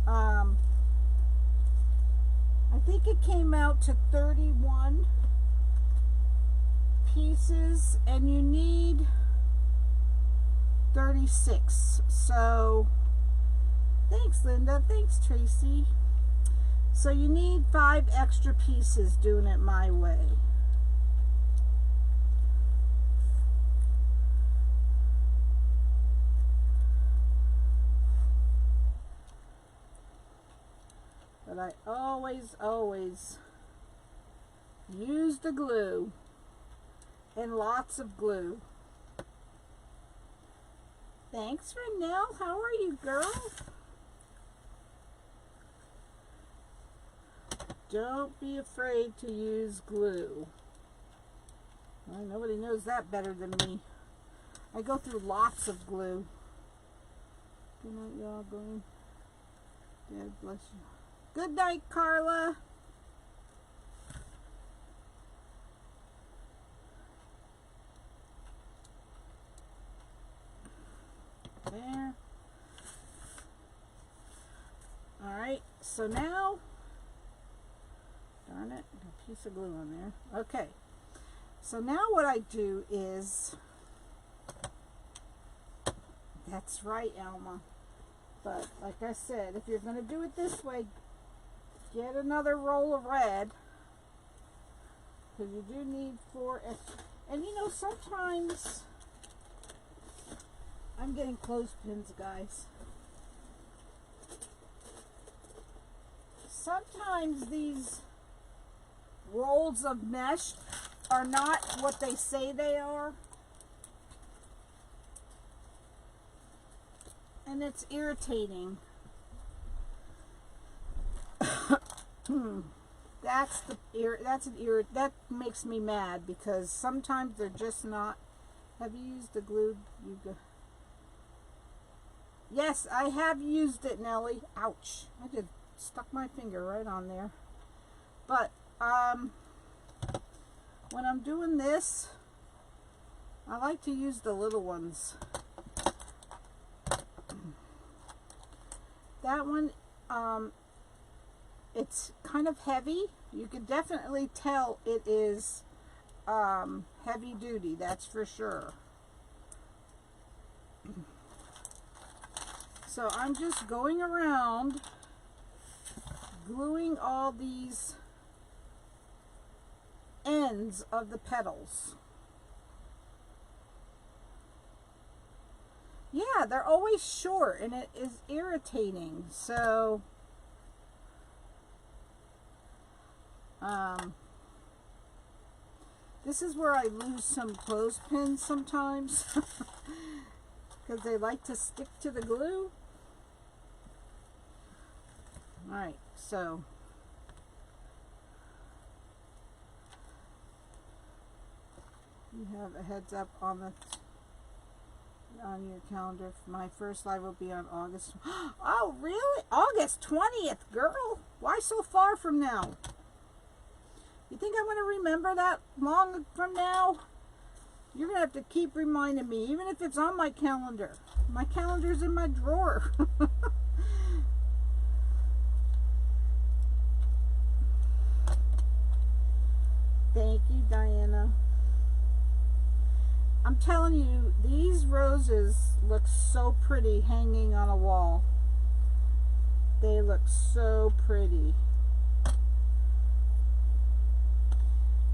I think it came out to 31 pieces and you need 36. So thanks Linda, thanks Tracy. So you need 5 extra pieces doing it my way. But I always use the glue, and lots of glue. Thanks, Renelle. How are you, girl? Don't be afraid to use glue. Well, nobody knows that better than me. I go through lots of glue. Good night, y'all. Going. God bless you. Good night, Carla. There. Alright, so now, darn it, a piece of glue on there. Okay, so now what I do is, that's right, Alma. But like I said, if you're going to do it this way, get another roll of red, because you do need 4 extra. And you know, sometimes I'm getting clothespins, guys. Sometimes these rolls of mesh are not what they say they are. And it's irritating. That makes me mad, because sometimes they're just not. Have you used the glue? Yes, I have used it, Nellie. Ouch. I just stuck my finger right on there. But when I'm doing this, I like to use the little ones. That one, it's kind of heavy. You can definitely tell it is heavy duty, that's for sure. So I'm just going around gluing all these ends of the petals. Yeah, they're always short and it is irritating. So this is where I lose some clothespins sometimes because they like to stick to the glue. Alright, so you have a heads up on your calendar. My first live will be on August. Oh, really? August 20th, girl. Why so far from now? You think I'm going to remember that long from now? You're going to have to keep reminding me, even if it's on my calendar. My calendar's in my drawer. Thank you, Diana. I'm telling you, these roses look so pretty hanging on a wall. They look so pretty.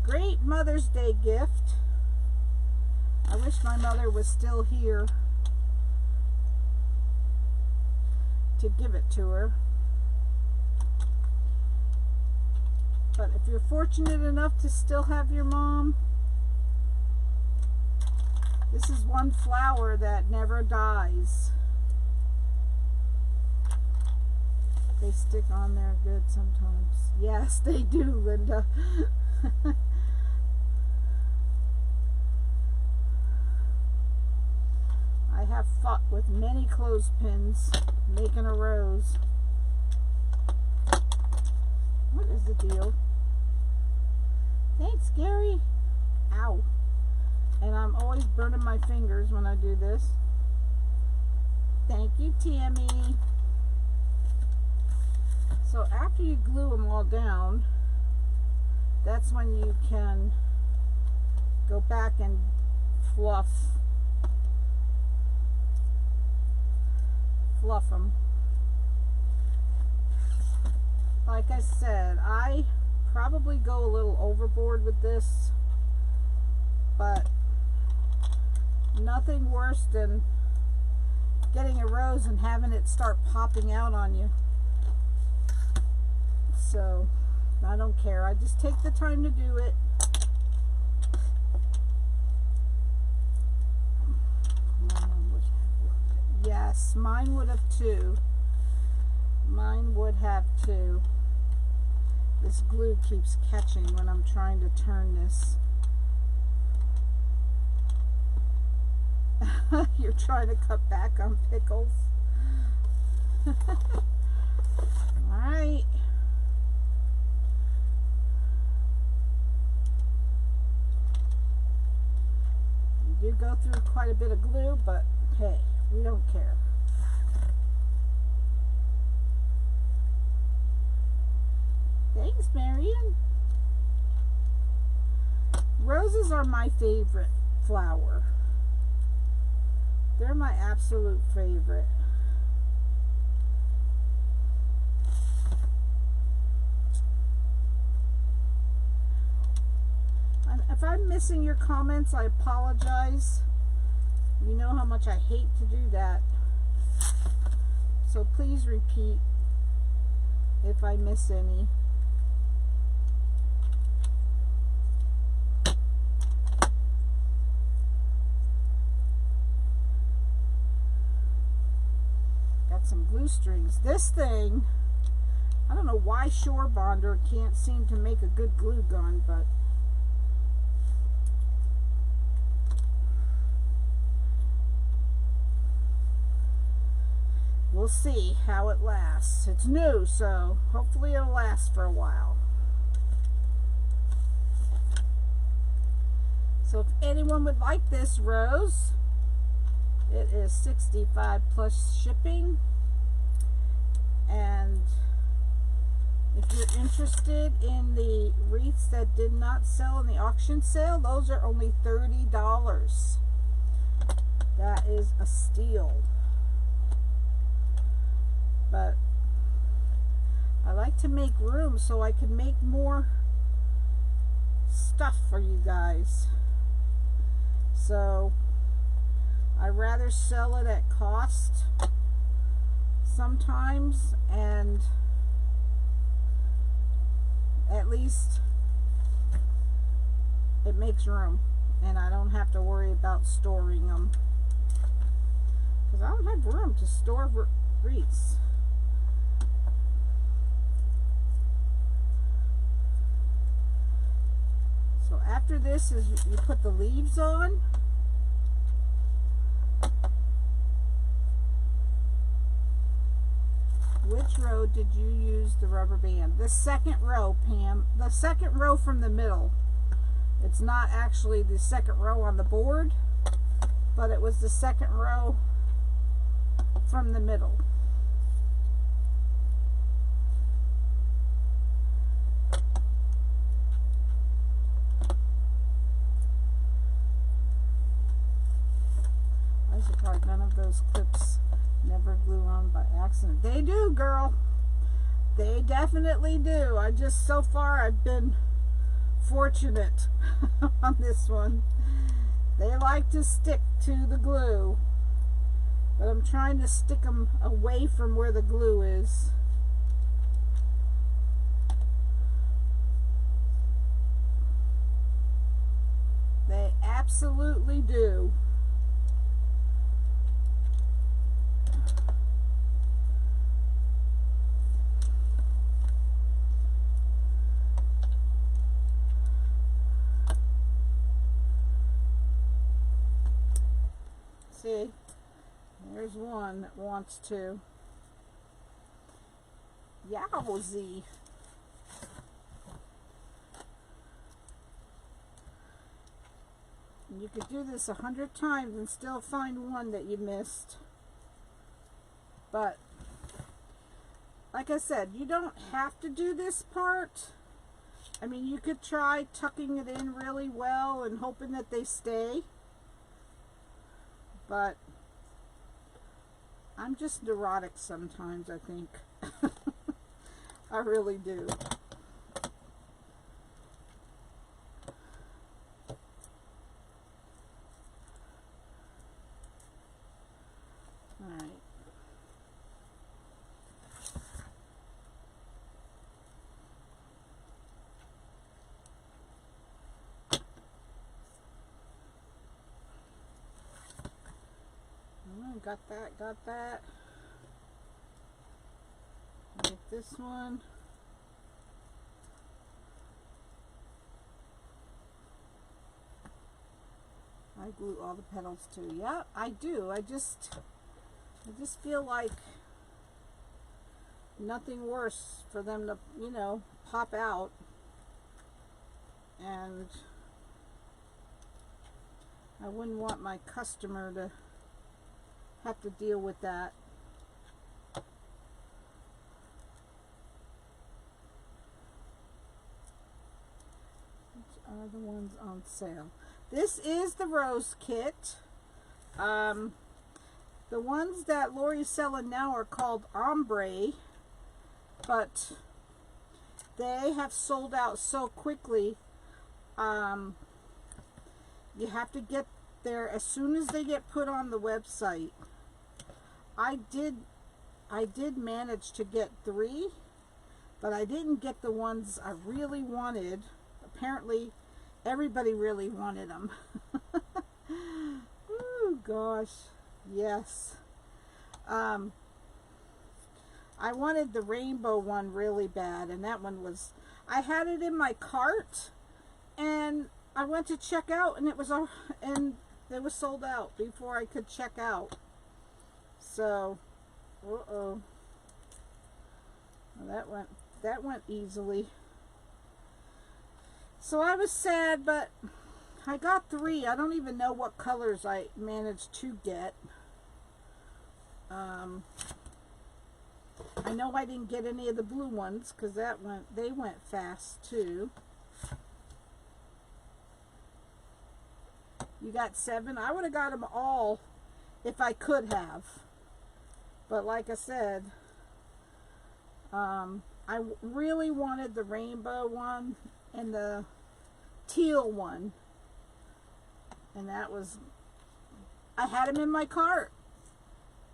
Great Mother's Day gift. I wish my mother was still here to give it to her. But if you're fortunate enough to still have your mom, this is one flower that never dies. They stick on there good sometimes. Yes, they do, Linda. I have fought with many clothespins making a rose. What is the deal? Thanks, Gary. Ow. And I'm always burning my fingers when I do this. Thank you, Tammy. So after you glue them all down, that's when you can go back and fluff them. Like I said, I probably go a little overboard with this, but nothing worse than getting a rose and having it start popping out on you. So I don't care. I just take the time to do it. Yes, mine would have too. Mine would have too. This glue keeps catching when I'm trying to turn this. You're trying to cut back on pickles. Alright. You do go through quite a bit of glue, but hey, we don't care. Thanks, Marion. Roses are my favorite flower. They're my absolute favorite. And if I'm missing your comments, I apologize. You know how much I hate to do that. So please repeat if I miss any. Got some glue strings. This thing, I don't know why Shore Bonder can't seem to make a good glue gun, but we'll see how it lasts. It's new, so hopefully it'll last for a while. So if anyone would like this rose, it is $65 plus shipping. And if you're interested in the wreaths that did not sell in the auction sale, those are only $30. That is a steal. But I like to make room so I can make more stuff for you guys. So I rather sell it at cost sometimes, and at least it makes room and I don't have to worry about storing them, because I don't have room to store wreaths. So after this is you put the leaves on. Which row did you use the rubber band? The second row, Pam. The second row from the middle. It's not actually the second row on the board, but it was the second row from the middle. card. None of those clips never glue on by accident. They do, girl. They definitely do. So far I've been fortunate on this one. They like to stick to the glue, but I'm trying to stick them away from where the glue is. They absolutely do. See, there's one that wants to. Yowzy. You could do this 100 times and still find one that you missed. But, like I said, you don't have to do this part. I mean, you could try tucking it in really well and hoping that they stay. But I'm just neurotic sometimes, I think. I really do. Alright. Got that, got that. Get this one. I glue all the petals too. Yeah, I do. I just feel like nothing worse for them to, you know, pop out. And I wouldn't want my customer to have to deal with that. Which are the ones on sale? This is the rose kit. The ones that Lori's selling now are called ombre, but they have sold out so quickly. You have to get there as soon as they get put on the website. I did manage to get 3, but I didn't get the ones I really wanted. Apparently everybody really wanted them. Oh gosh, yes. I wanted the rainbow one really bad, and that one was, I had it in my cart and I went to check out and it was sold out before I could check out. So, well, that went easily. So I was sad, but I got 3. I don't even know what colors I managed to get. I know I didn't get any of the blue ones because they went fast too. You got 7. I would have got them all if I could have. But like I said, I really wanted the rainbow one and the teal one. And that was, I had them in my cart.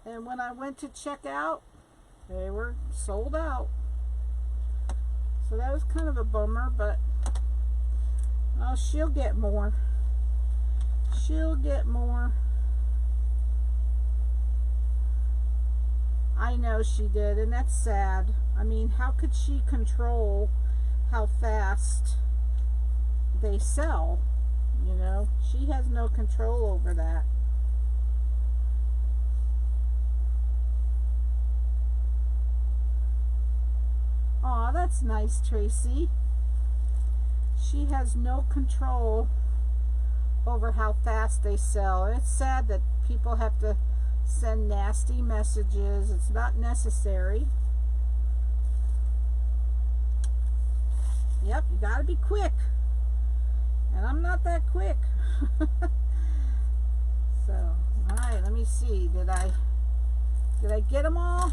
And when I went to check out, they were sold out. So that was kind of a bummer, but oh, she'll get more. She'll get more. I know she did, and that's sad. I mean, how could she control how fast they sell? You know, she has no control over that. Aw, that's nice, Tracy. She has no control over how fast they sell. And it's sad that people have to send nasty messages. It's not necessary. Yep, you gotta be quick. And I'm not that quick. So, Alright, let me see. Did I get them all?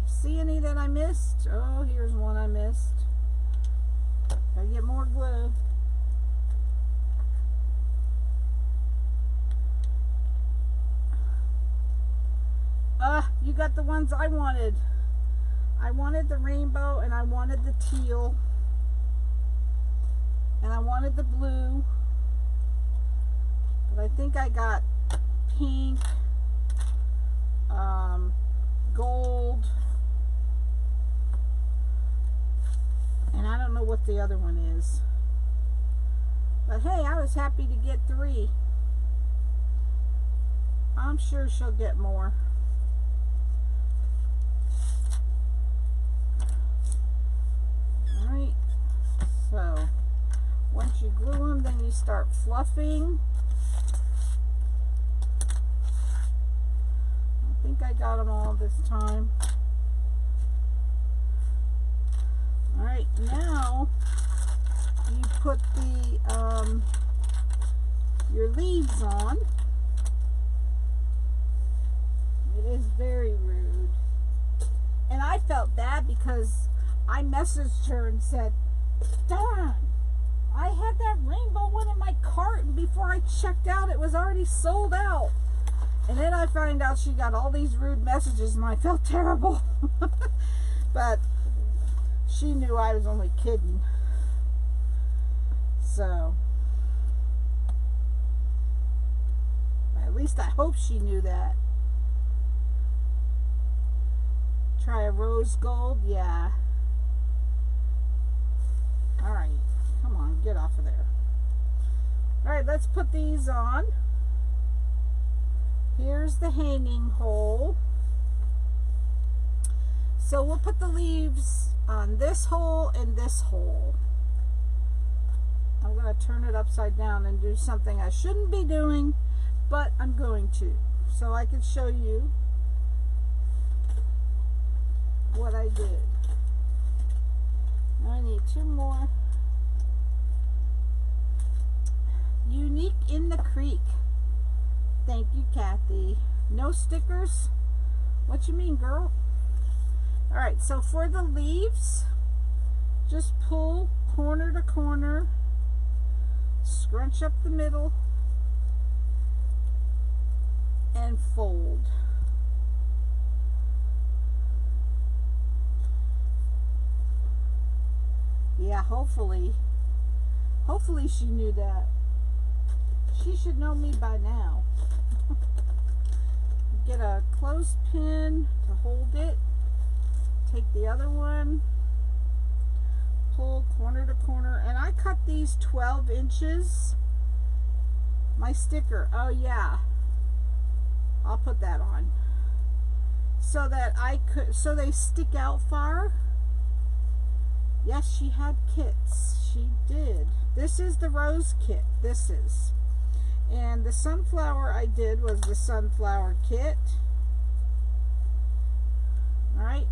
See any that I missed? Oh, here's one I missed. Gotta get more glue. You got the ones I wanted. I wanted the rainbow, and I wanted the teal, and I wanted the blue, but I think I got pink, gold, and I don't know what the other one is. But hey, I was happy to get 3. I'm sure she'll get more. Alright, so once you glue them, then you start fluffing. I think I got them all this time. Alright, now you put the your leaves on. It is very rude. And I felt bad because I messaged her and said, darn, I had that rainbow one in my cart, and before I checked out it was already sold out. And then I find out she got all these rude messages, and I felt terrible. But she knew I was only kidding. So at least I hope she knew that. Try a rose gold, yeah. Alright, come on, get off of there. Alright, let's put these on. Here's the hanging hole. So we'll put the leaves on this hole and this hole. I'm going to turn it upside down and do something I shouldn't be doing, but I'm going to, so I can show you what I did. Now I need 2 more. Unique in the creek. Thank you, Kathy. No stickers? What you mean, girl? Alright, so for the leaves, just pull corner to corner, scrunch up the middle, and fold. Yeah, hopefully she knew that. She should know me by now. Get a clothespin to hold it. Take the other one, pull corner to corner, and I cut these 12 inches. My sticker, oh yeah, I'll put that on so that so they stick out far. Yes, she had kits. She did. This is the rose kit. This is. And the sunflower I did was the sunflower kit. Alright.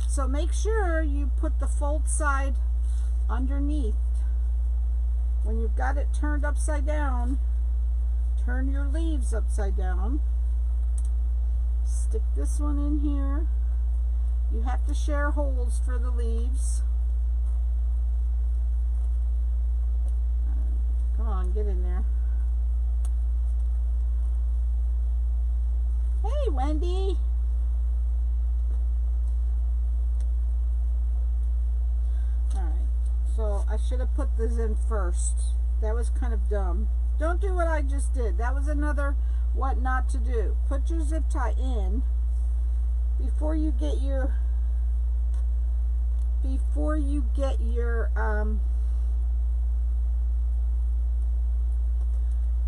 So make sure you put the fold side underneath. When you've got it turned upside down, turn your leaves upside down. Stick this one in here. You have to share holes for the leaves. Come on, get in there. Hey, Wendy. Alright, so I should have put this in first. That was kind of dumb. Don't do what I just did. That was another what not to do. Put your zip tie in before you get your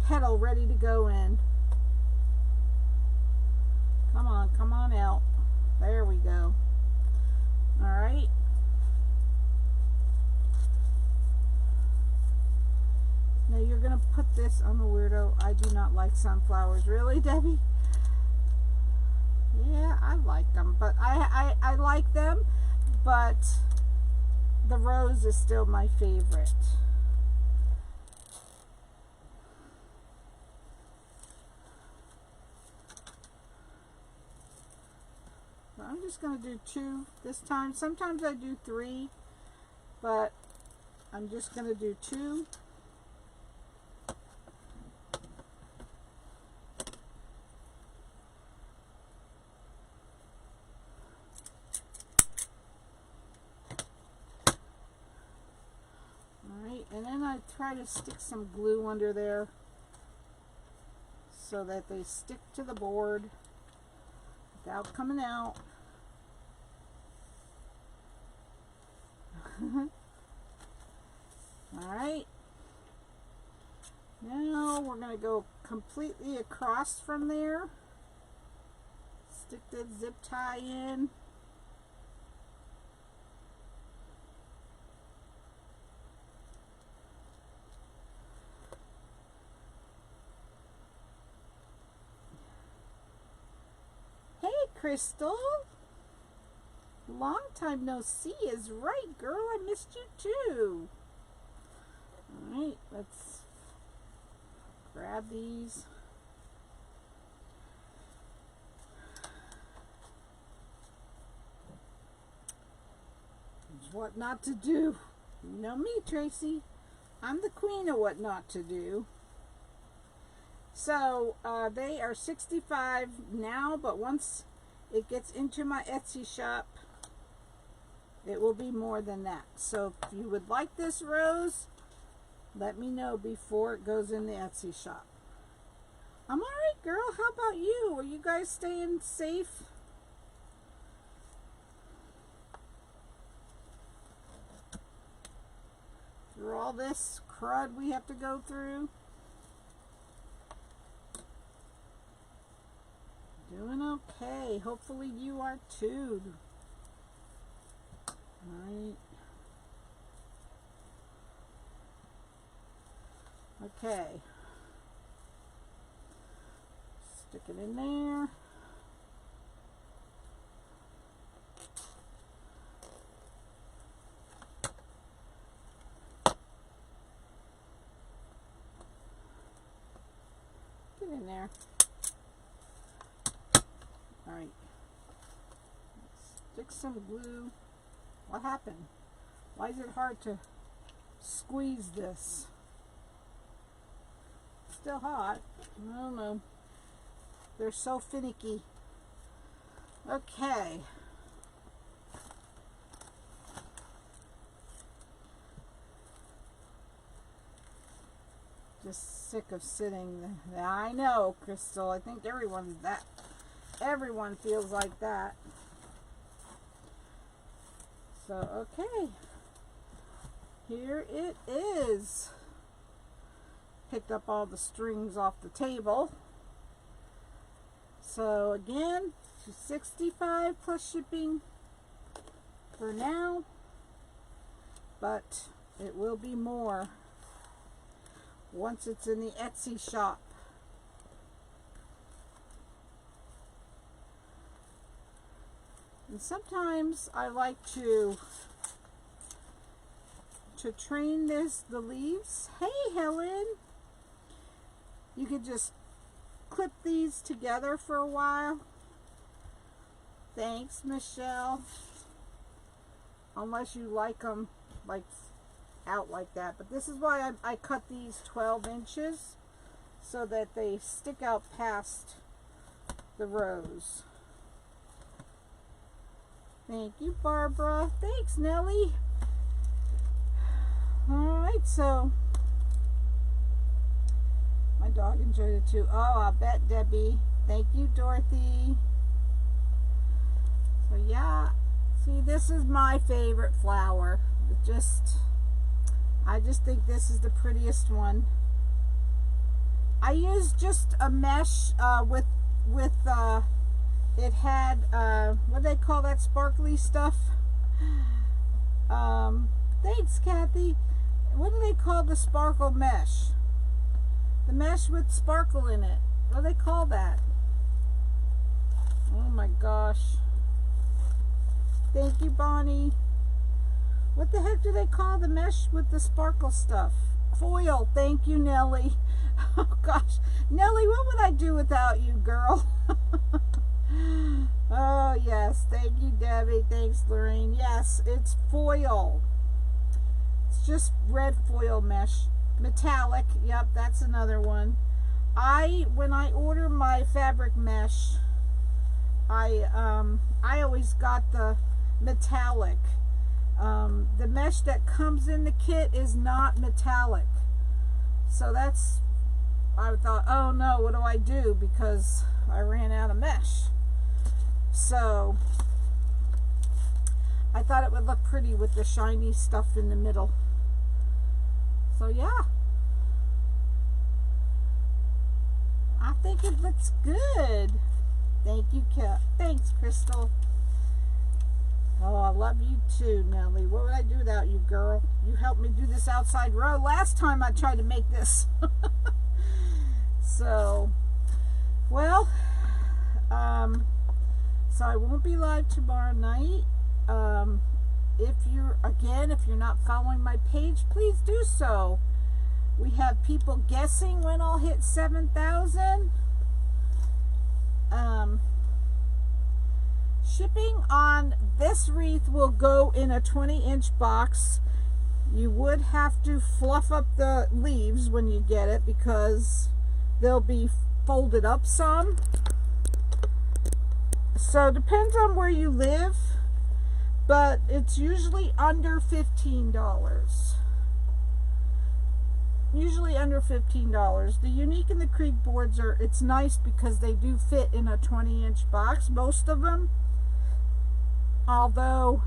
petal ready to go in. Come on out. There we go. Alright. Now you're going to put this, I'm a weirdo. I do not like sunflowers. Really, Debbie? Yeah, I like them. But I like them, but the rose is still my favorite. just going to do 2 this time. Sometimes I do 3, but I'm just going to do 2. Alright, and then I try to stick some glue under there so that they stick to the board without coming out. Alright, now we're going to go completely across from there. Stick the zip tie in. Hey, Crystal. Long time no see is right, girl. I missed you too. Alright, let's grab these. What not to do. You know me, Tracy. I'm the queen of what not to do. So they are $65 now, but once it gets into my Etsy shop, it will be more than that. So if you would like this rose, let me know before it goes in the Etsy shop. I'm alright, girl. How about you? Are you guys staying safe? Through all this crud we have to go through? Doing okay. Hopefully you are too. Alright. Okay. Stick it in there. Get in there. Alright. Stick some glue. What happened? Why is it hard to squeeze this? Still hot. I don't know. They're so finicky. Okay. Just sick of sitting. I know, Crystal. I think everyone feels like that. So, okay. Here it is. Picked up all the strings off the table. So again, $265 plus shipping for now, but it will be more once it's in the Etsy shop. And sometimes I like to train the leaves. Hey, Helen. You could just clip these together for a while. Thanks, Michelle. Unless you like them like out like that. But this is why I cut these 12 inches so that they stick out past the rose. Thank you, Barbara. Thanks, Nellie. Alright, so my dog enjoyed it too. Oh, I'll bet, Debbie. Thank you, Dorothy. So yeah, see, this is my favorite flower. I just think this is the prettiest one. I used just a mesh with it had what do they call that sparkly stuff? Thanks, Kathy. What do they call the sparkle mesh? The mesh with sparkle in it. What do they call that? Oh my gosh. Thank you, Bonnie. What the heck do they call the mesh with the sparkle stuff? Foil. Thank you, Nellie. Oh gosh. Nellie, what would I do without you, girl? Oh, yes. Thank you, Debbie. Thanks, Lorraine. Yes, it's foil. It's just red foil mesh. Metallic. Yep, that's another one. When I order my fabric mesh, I always got the metallic. The mesh that comes in the kit is not metallic. So I thought, oh no, what do I do? Because I ran out of mesh. So I thought it would look pretty with the shiny stuff in the middle. So yeah, I think it looks good. Thank you, thanks, Crystal. Oh, I love you too, Nellie. What would I do without you, girl? You helped me do this outside row last time I tried to make this. So, well, so I won't be live tomorrow night. If you're not following my page, please do so. We have people guessing when I'll hit 7,000. Shipping on this wreath will go in a 20-inch box. You would have to fluff up the leaves when you get it because they'll be folded up some. So depends on where you live, but it's usually under $15. Usually under $15. The Unique and the Creek boards it's nice because they do fit in a 20-inch box, most of them. Although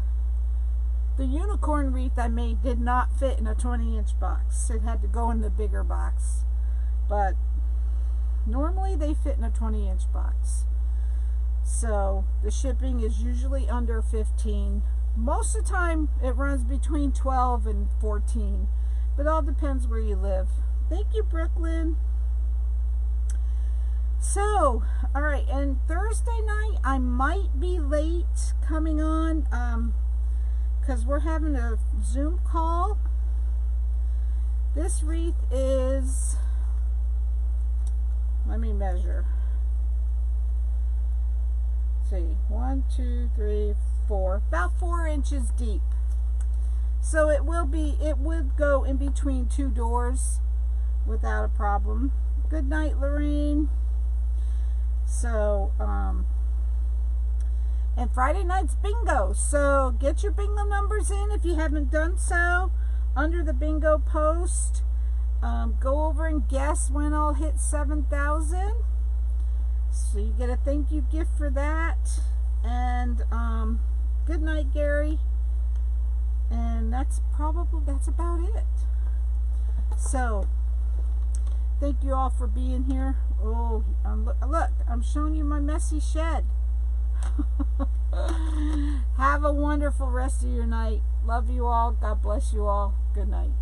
the unicorn wreath I made did not fit in a 20-inch box. It had to go in the bigger box. But normally they fit in a 20-inch box. So the shipping is usually under $15. Most of the time it runs between $12 and $14. But it all depends where you live. Thank you, Brooklyn. So, all right, and Thursday night I might be late coming on because we're having a Zoom call. This wreath is, let me measure. Let's see, 1, 2, 3, 4, about 4 inches deep. So it would go in between 2 doors without a problem. Good night, Lorraine. So, and Friday night's bingo. So get your bingo numbers in if you haven't done so. Under the bingo post, go over and guess when I'll hit 7,000. So you get a thank you gift for that. And good night, Gary. And that's about it. So thank you all for being here. Oh, look, I'm showing you my messy shed. Have a wonderful rest of your night. Love you all. God bless you all. Good night.